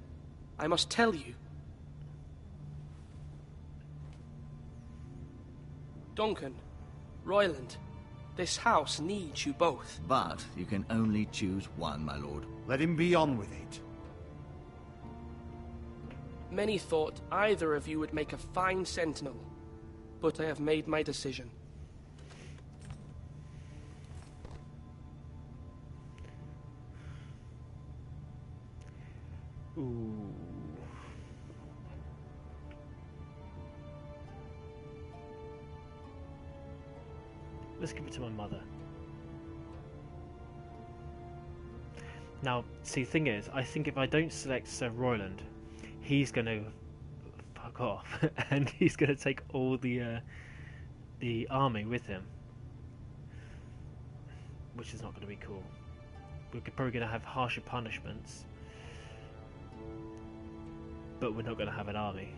I must tell you. Duncan, Royland, this house needs you both. But you can only choose one, my lord. Let him be on with it. Many thought either of you would make a fine Sentinel, but I have made my decision. Ooh. Let's give it to my mother. Now, see, the thing is, I think if I don't select Sir Royland, he's going to fuck off, and he's going to take all the army with him, which is not going to be cool. We're probably going to have harsher punishments, but we're not going to have an army.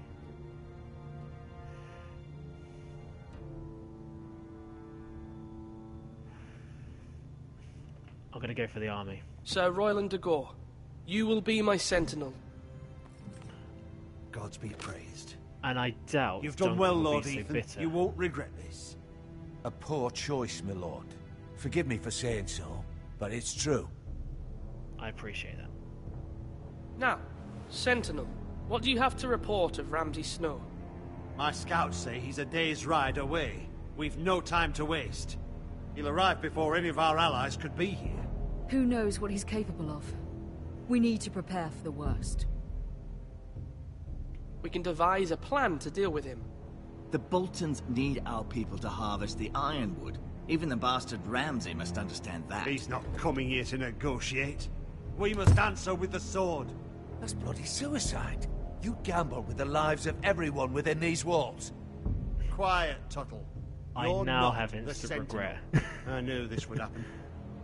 I'm going to go for the army. Sir Royland de Gore, you will be my Sentinel. Gods be praised. And I doubt you've done John well, will Lord be so Ethan. bitter. You won't regret this. A poor choice, my lord. Forgive me for saying so, but it's true. I appreciate that. Now, Sentinel, what do you have to report of Ramsay Snow? My scouts say he's a day's ride away. We've no time to waste. He'll arrive before any of our allies could be here. Who knows what he's capable of? We need to prepare for the worst. We can devise a plan to deal with him. The Boltons need our people to harvest the ironwood. Even the bastard Ramsay must understand that. He's not coming here to negotiate. We must answer with the sword. That's bloody suicide. You gamble with the lives of everyone within these walls. Quiet, Tuttle. I now have instant regret. I knew this would happen.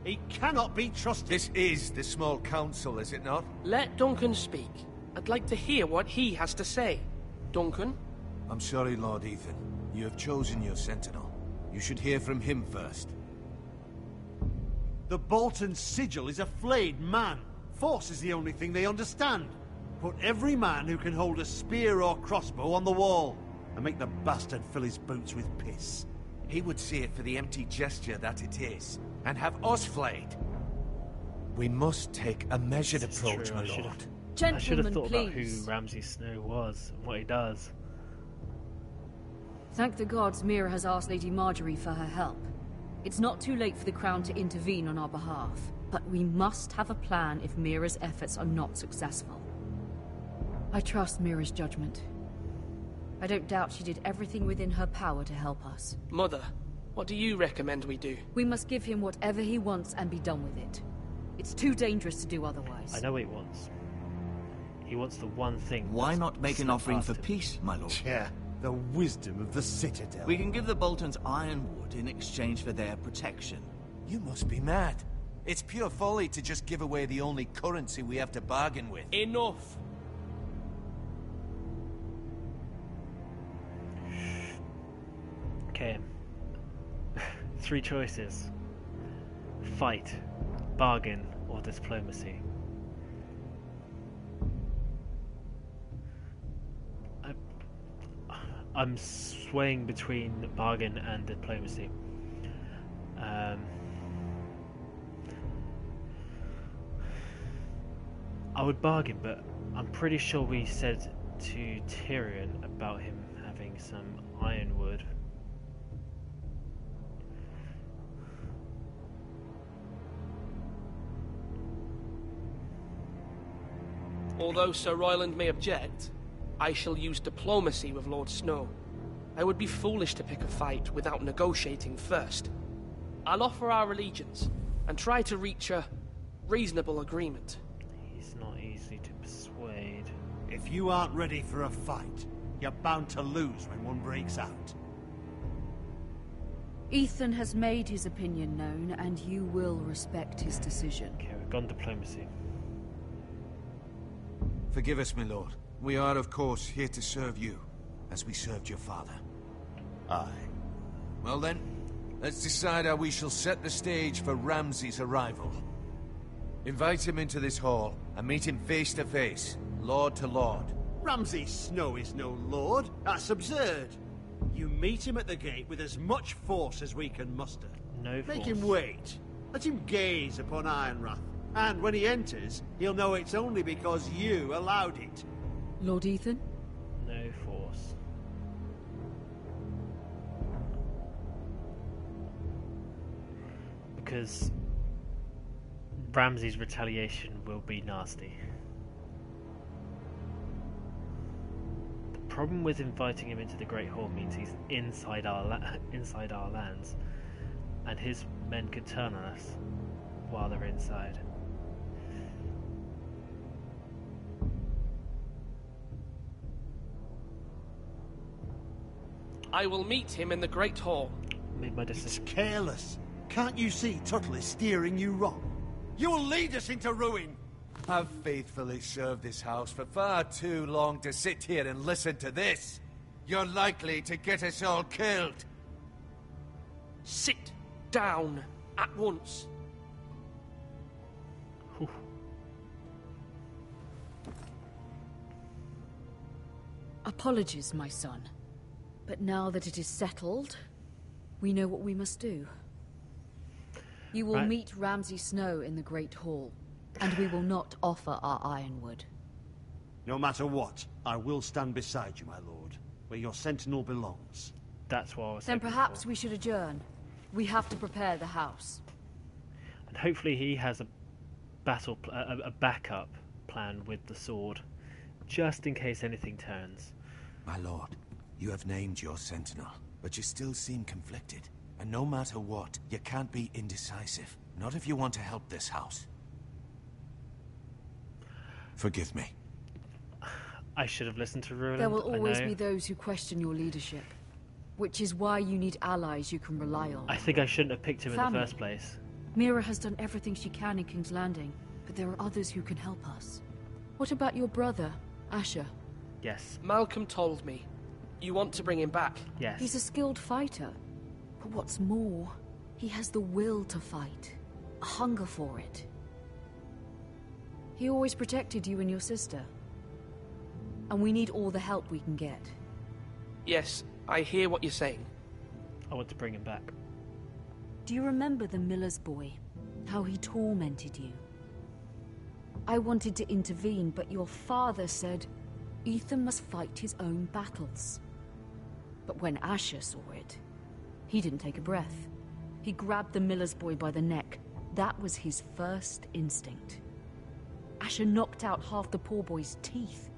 He cannot be trusted. This is the small council, is it not? Let Duncan speak. I'd like to hear what he has to say. Duncan? I'm sorry, Lord Ethan. You have chosen your Sentinel. You should hear from him first. The Bolton sigil is a flayed man. Force is the only thing they understand. Put every man who can hold a spear or crossbow on the wall, and make the bastard fill his boots with piss. He would see it for the empty gesture that it is, and have us flayed. We must take a measured approach, my lord. I should have thought please. about who Ramsay Snow was and what he does. Thank the gods Mira has asked Lady Marjorie for her help. It's not too late for the Crown to intervene on our behalf, but we must have a plan if Mira's efforts are not successful. I trust Mira's judgment. I don't doubt she did everything within her power to help us. Mother, what do you recommend we do? We must give him whatever he wants and be done with it. It's too dangerous to do otherwise. I know what he wants. He wants the one thing. Why not make an offering for peace, my lord? Yeah, the wisdom of the Citadel. We can give the Boltons ironwood in exchange for their protection. You must be mad. It's pure folly to just give away the only currency we have to bargain with. Enough! Okay. 3 choices. Fight, bargain, or diplomacy. I'm swaying between bargain and diplomacy. I would bargain, but I'm pretty sure we said to Tyrion about him having some ironwood. Although Sir Royland may object, I shall use diplomacy with Lord Snow. I would be foolish to pick a fight without negotiating first. I'll offer our allegiance and try to reach a reasonable agreement. He's not easy to persuade. If you aren't ready for a fight, you're bound to lose when one breaks out. Ethan has made his opinion known, and you will respect his decision. Okay, we've gone diplomacy. Forgive us, my lord. We are, of course, here to serve you, as we served your father. Aye. Well then, let's decide how we shall set the stage for Ramsay's arrival. Invite him into this hall and meet him face to face, lord to lord. Ramsay Snow is no lord. That's absurd. You meet him at the gate with as much force as we can muster. No force. Make him wait. Let him gaze upon Ironrath. And when he enters, he'll know it's only because you allowed it. Lord Ethan? No force. Because Ramsay's retaliation will be nasty. The problem with inviting him into the Great Hall means he's inside our lands, and his men could turn on us while they're inside. I will meet him in the Great Hall. Made my decision. It's careless. Can't you see Tuttle is steering you wrong? You'll lead us into ruin! I've faithfully served this house for far too long to sit here and listen to this. You're likely to get us all killed. Sit down at once. Apologies, my son. But now that it is settled, we know what we must do. You will meet Ramsay Snow in the Great Hall, and we will not offer our ironwood. No matter what, I will stand beside you, my lord, where your sentinel belongs. That's what I was Then perhaps we should adjourn. We have to prepare the house. And hopefully he has a backup plan with the sword, just in case anything turns. My lord, you have named your sentinel, but you still seem conflicted. And no matter what, you can't be indecisive. Not if you want to help this house. Forgive me. I should have listened to Roland. There will always be those who question your leadership, which is why you need allies you can rely on. I think I shouldn't have picked him in the first place. Mira has done everything she can in King's Landing, but there are others who can help us. What about your brother, Asher? Yes. Malcolm told me. You want to bring him back? Yes. He's a skilled fighter. But what's more, he has the will to fight. A hunger for it. He always protected you and your sister. And we need all the help we can get. Yes, I hear what you're saying. I want to bring him back. Do you remember the miller's boy? How he tormented you? I wanted to intervene, but your father said Ethan must fight his own battles. But when Asher saw it, he didn't take a breath. He grabbed the miller's boy by the neck. That was his first instinct. Asher knocked out half the poor boy's teeth.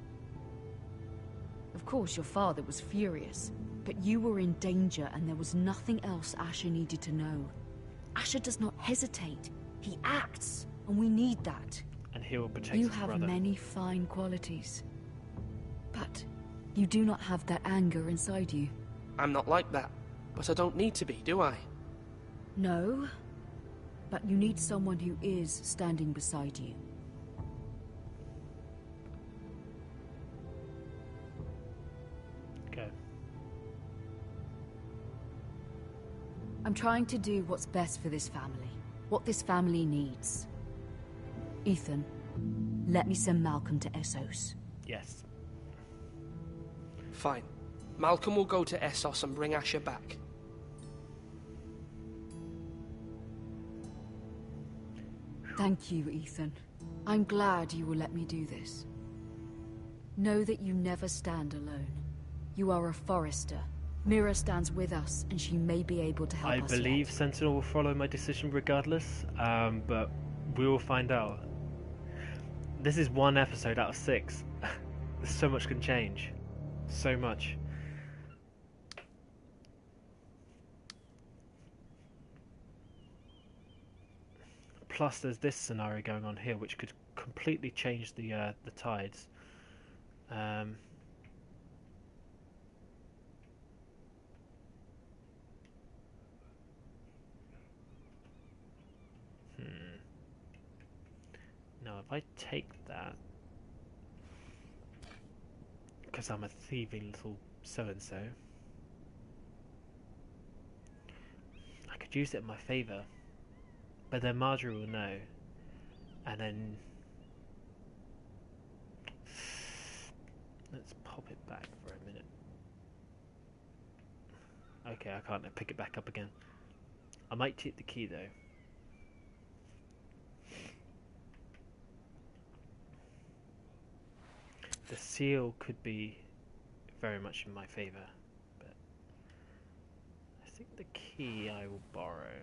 Of course, your father was furious, but you were in danger and there was nothing else Asher needed to know. Asher does not hesitate. He acts, and we need that. And he will protect his brother. You have many fine qualities, but you do not have that anger inside you. I'm not like that, but I don't need to be, do I? No, but you need someone who is standing beside you. Okay. I'm trying to do what's best for this family, what this family needs. Ethan, let me send Malcolm to Essos. Yes. Fine. Malcolm will go to Essos and bring Asher back. Thank you, Ethan. I'm glad you will let me do this. Know that you never stand alone. You are a Forrester. Mira stands with us, and she may be able to help us. I believe Sentinel will follow my decision regardless, but we will find out. This is 1 episode out of 6. So much can change. So much. Plus, there's this scenario going on here, which could completely change the tides. Now, if I take that, because I'm a thieving little so-and-so, I could use it in my favour. But then Marjorie will know, And then let's pop it back for a minute. Okay, I can't pick it back up again. I might take the key though. The seal could be very much in my favour, but I think the key I will borrow.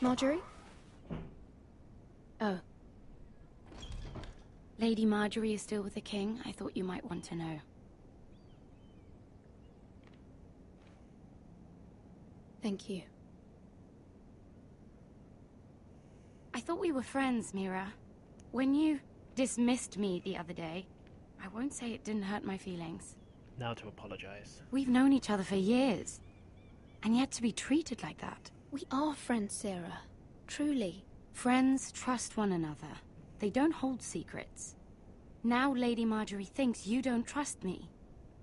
Marjorie? Oh. Lady Marjorie is still with the king? I thought you might want to know. Thank you. I thought we were friends, Mira. When you dismissed me the other day, I won't say it didn't hurt my feelings. Now to apologise. We've known each other for years, and yet to be treated like that. We are friends, Sarah. Truly. Friends trust one another. They don't hold secrets. Now Lady Marjorie thinks you don't trust me,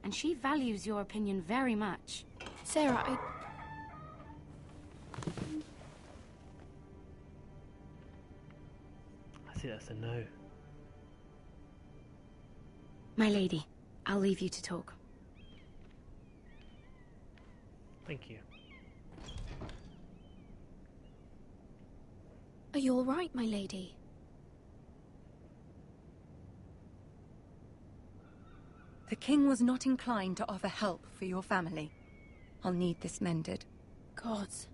and she values your opinion very much. Sarah, I think that's a no. My lady, I'll leave you to talk. Thank you. Are you all right, my lady? The king was not inclined to offer help for your family. I'll need this mended. Gods.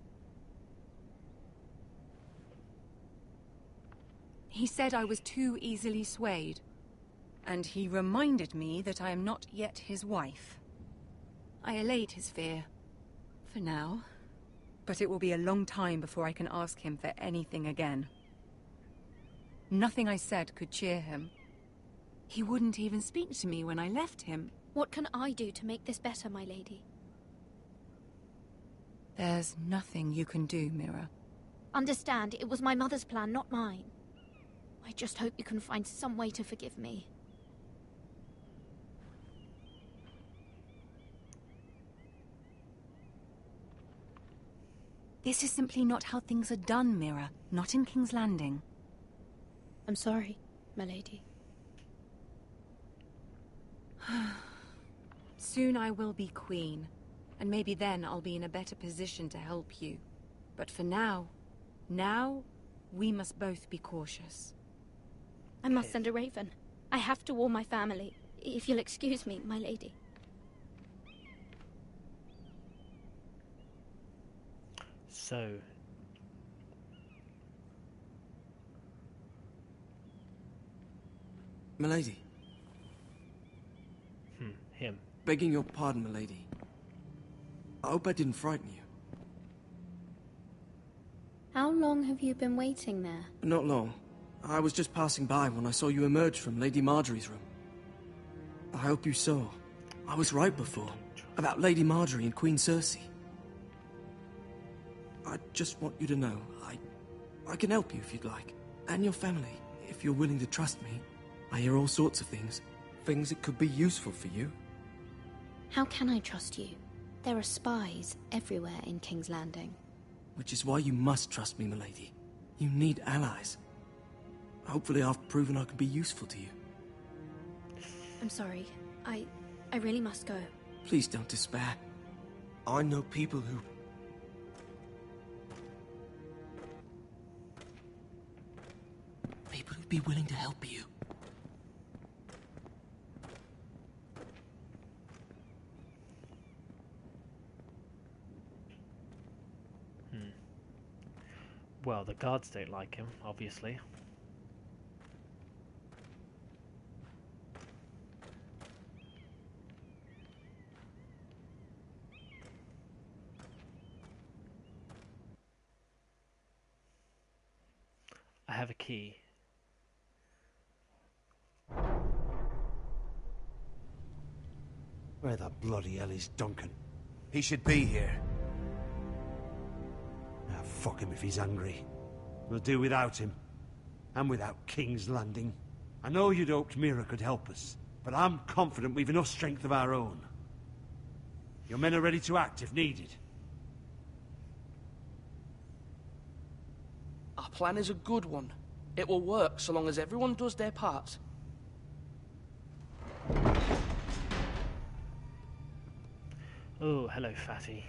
He said I was too easily swayed. And he reminded me that I am not yet his wife. I allayed his fear. For now. But it will be a long time before I can ask him for anything again. Nothing I said could cheer him. He wouldn't even speak to me when I left him. What can I do to make this better, my lady? There's nothing you can do, Mira. Understand, it was my mother's plan, not mine. I just hope you can find some way to forgive me. This is simply not how things are done, Mira. Not in King's Landing. I'm sorry, my lady. Soon I will be queen, and maybe then I'll be in a better position to help you. But for now, we must both be cautious. I must send a raven. I have to warn my family. If you'll excuse me, my lady. So... Milady. Him. Begging your pardon, milady. I hope I didn't frighten you. How long have you been waiting there? Not long. I was just passing by when I saw you emerge from Lady Marjorie's room. I hope you saw. I was right before. About Lady Marjorie and Queen Cersei. I just want you to know, I can help you if you'd like. And your family, if you're willing to trust me. I hear all sorts of things. Things that could be useful for you. How can I trust you? There are spies everywhere in King's Landing. Which is why you must trust me, milady. You need allies. Hopefully I've proven I can be useful to you. I'm sorry. I really must go. Please don't despair. I know people who... People who'd be willing to help you. Well, the guards don't like him, obviously. I have a key. Where the bloody hell is Duncan? He should be here. Ah, fuck him if he's hungry. We'll do without him. And without King's Landing. I know you'd hoped Mira could help us, but I'm confident we've enough strength of our own. Your men are ready to act if needed. Our plan is a good one. It will work so long as everyone does their part. Oh, hello, fatty.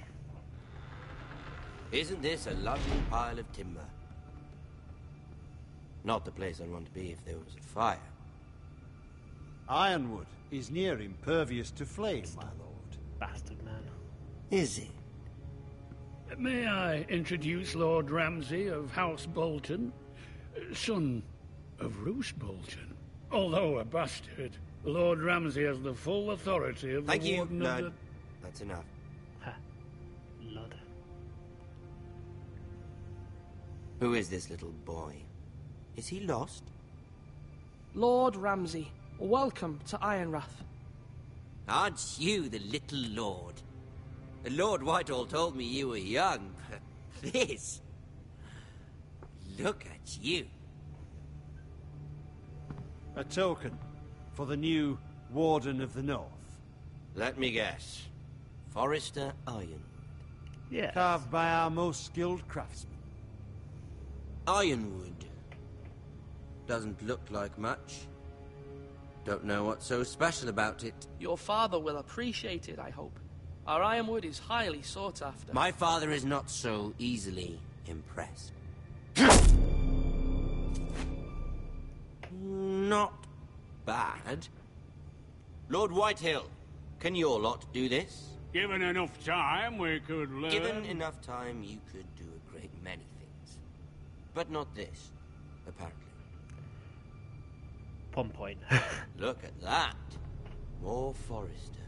Isn't this a lovely pile of timber? Not the place I'd want to be if there was a fire. Ironwood is near impervious to flame, my lord. Bastard man. Is it? May I introduce Lord Ramsay of House Bolton, son of Roose Bolton. Although a bastard, Lord Ramsay has the full authority of the Warden of the... That's enough. Ha. Lord. Who is this little boy? Is he lost? Lord Ramsay, welcome to Ironrath. Aren't you the little lord? Lord Whitehall told me you were young, but this... Look at you. A token for the new Warden of the North. Let me guess. Forrester Ironwood. Yeah. Carved by our most skilled craftsmen. Ironwood. Doesn't look like much. Don't know what's so special about it. Your father will appreciate it, I hope. Our ironwood is highly sought after. My father is not so easily impressed. Not bad. Lord Whitehill, can your lot do this? Given enough time, we could learn... Given enough time, you could do a great many things. But not this, apparently. One point. Look at that. More Forresters.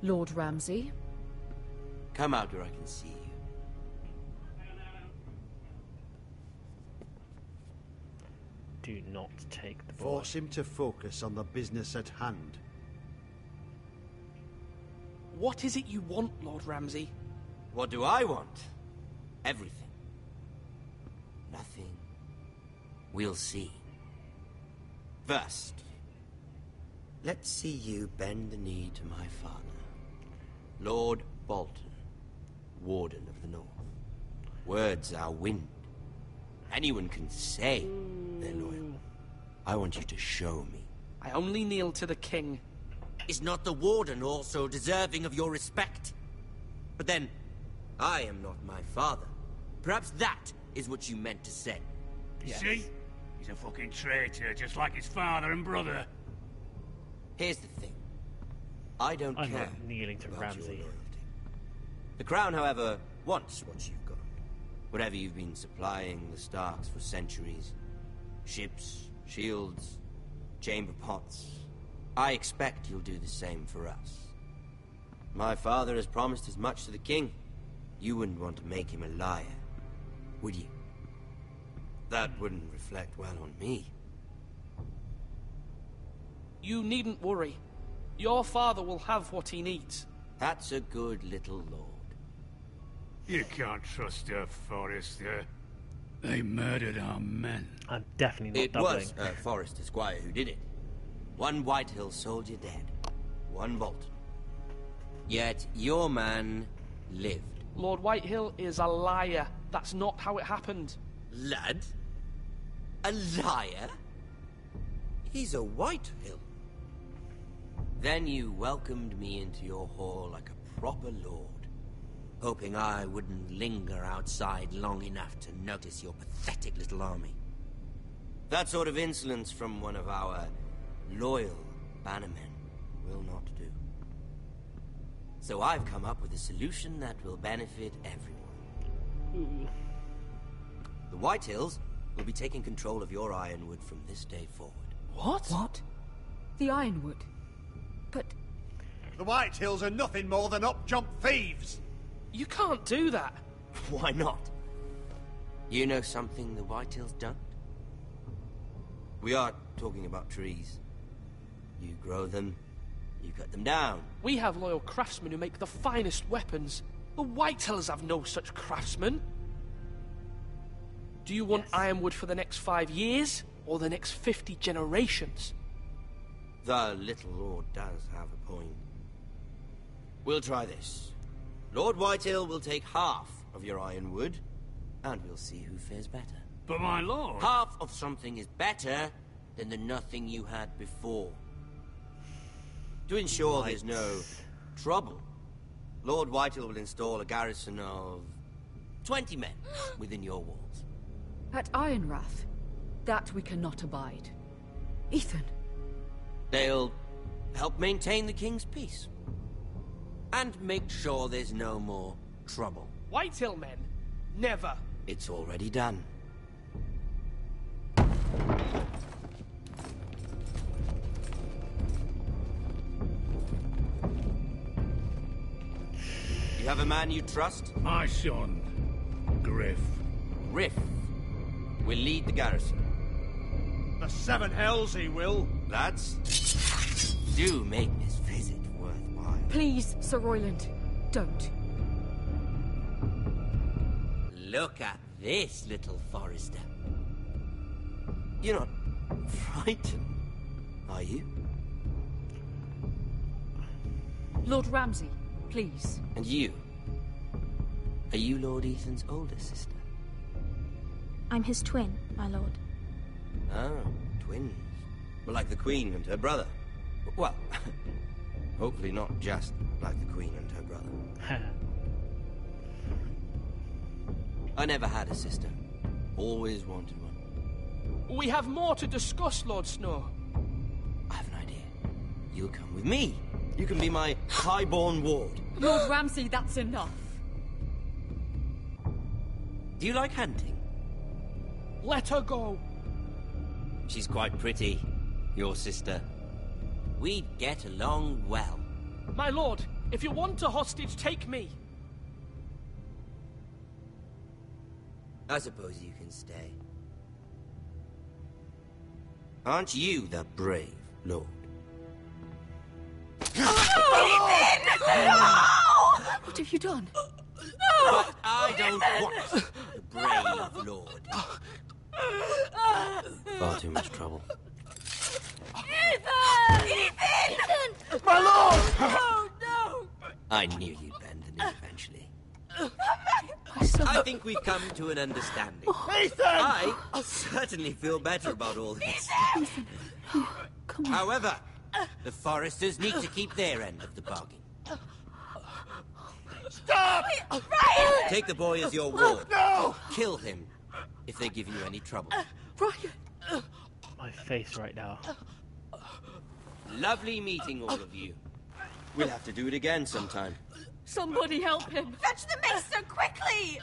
Lord Ramsay? Come out where I can see you. Do not take the boy. Force him to focus on the business at hand. What is it you want, Lord Ramsay? What do I want? Everything. Nothing. We'll see. First, let's see you bend the knee to my father, Lord Bolton, Warden of the North. Words are wind. Anyone can say they're loyal. I want you to show me. I only kneel to the king. Is not the Warden also deserving of your respect? But then, I am not my father. Perhaps that is what you meant to say. You see? He's a fucking traitor, just like his father and brother. Here's the thing. I don't I'm care not kneeling to about Ramsay. your loyalty. The Crown, however, wants what you've got. Whatever you've been supplying the Starks for centuries. Ships, shields, chamber pots. I expect you'll do the same for us. My father has promised as much to the king. You wouldn't want to make him a liar, would you? That wouldn't reflect well on me. You needn't worry. Your father will have what he needs. That's a good little lord. You can't trust her, Forrester. They murdered our men. I'm definitely not It doubling. was Forrester Squire who did it. One Whitehill soldier dead. One Bolton. Yet your man lived. Lord Whitehill is a liar. That's not how it happened. Lad? A liar? He's a Whitehill. Then you welcomed me into your hall like a proper lord, hoping I wouldn't linger outside long enough to notice your pathetic little army. That sort of insolence from one of our loyal bannermen will not do. So I've come up with a solution that will benefit everyone. The Whitehills will be taking control of your ironwood from this day forward. What? What? The Ironwood? But... The Whitehills are nothing more than up-jump thieves! You can't do that. Why not? You know something the Whitehills don't? We are talking about trees. You grow them, you cut them down. We have loyal craftsmen who make the finest weapons. The Whitehills have no such craftsmen. Do you want ironwood for the next 5 years, or the next 50 generations? The little lord does have a point. We'll try this. Lord Whitehill will take half of your ironwood, and we'll see who fares better. But my lord... Half of something is better than the nothing you had before. To ensure there's no trouble, Lord Whitehill will install a garrison of 20 men within your walls. At Ironrath, that we cannot abide. Ethan. They'll help maintain the king's peace. And make sure there's no more trouble. Whitehill men? Never. It's already done. You have a man you trust? My son, Griff. Griff will lead the garrison. The seven hells he will. Lads, do make this visit worthwhile. Please, Sir Royland, don't. Look at this, little Forrester. You're not frightened, are you? Lord Ramsay, please. And you? Are you Lord Ethan's older sister? I'm his twin, my lord. Oh, twins. Well, like the Queen and her brother. Well, hopefully not just like the Queen and her brother. I never had a sister. Always wanted one. We have more to discuss, Lord Snow. I have an idea. You'll come with me. You can be my highborn ward. Lord Ramsay, that's enough. Do you like hunting? Let her go. She's quite pretty, your sister. We'd get along well. My lord, if you want a hostage, take me. I suppose you can stay. Aren't you the brave lord? What have you done? But I don't want the brave lord. Far too much trouble. Ethan! Ethan! My lord! Oh, no! I knew you'd bend the knee eventually. My son. I think we've come to an understanding. Ethan! I certainly feel better about all this. Ethan. Come on. However, the Forresters need to keep their end of the bargain. Stop! Ryan! Take the boy as your ward. No! Kill him if they give you any trouble. Ryan! My face right now. Lovely meeting all of you. We'll have to do it again sometime. Somebody help him! Fetch the maester quickly!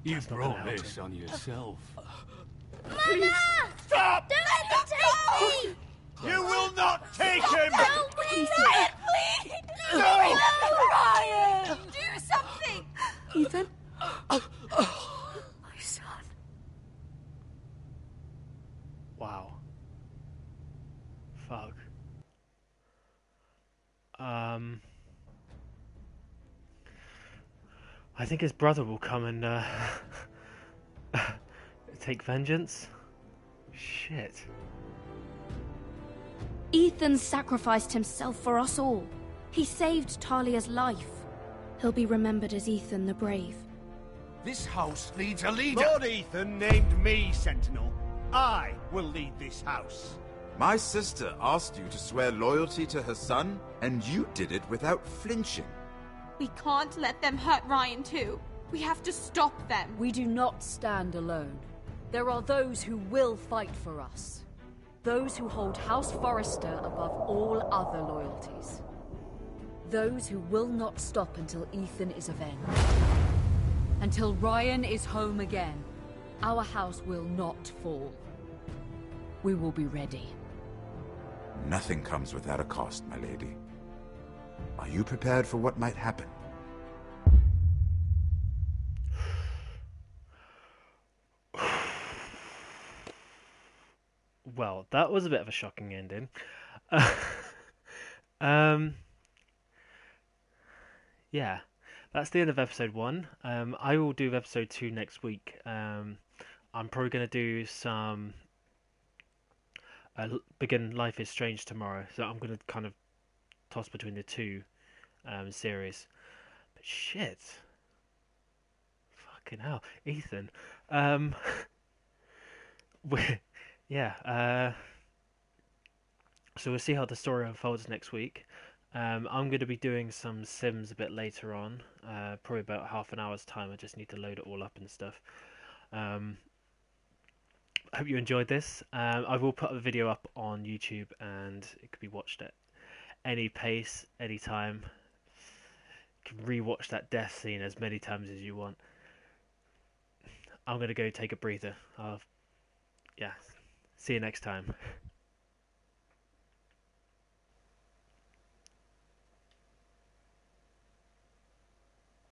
You brought this on yourself. Mama! Stop! Don't let them take me! You will not take him! Don't please! Ryan, please! No! Ryan! Do something! Ethan? My son. Wow. Fuck. I think his brother will come and take vengeance. Shit. Ethan sacrificed himself for us all. He saved Talia's life. He'll be remembered as Ethan the Brave. This house needs a leader. Lord Ethan named me Sentinel. I will lead this house. My sister asked you to swear loyalty to her son, and you did it without flinching. We can't let them hurt Ryan too. We have to stop them. We do not stand alone. There are those who will fight for us. Those who hold House Forrester above all other loyalties. Those who will not stop until Ethan is avenged. Until Ryan is home again, our house will not fall. We will be ready. Nothing comes without a cost, my lady. Are you prepared for what might happen? Well, that was a bit of a shocking ending. Yeah, that's the end of episode 1. I will do episode 2 next week. I'm probably going to do some begin Life is Strange tomorrow, so I'm going to kind of toss between the two series. But shit, fucking hell, Ethan. yeah. So we'll see how the story unfolds next week. I'm going to be doing some Sims a bit later on, probably about half an hour's time. I just need to load it all up and stuff. I hope you enjoyed this. I will put a video up on YouTube, and it could be watched at any pace, any time. You can rewatch that death scene as many times as you want. I'm going to go take a breather. Yeah, see you next time.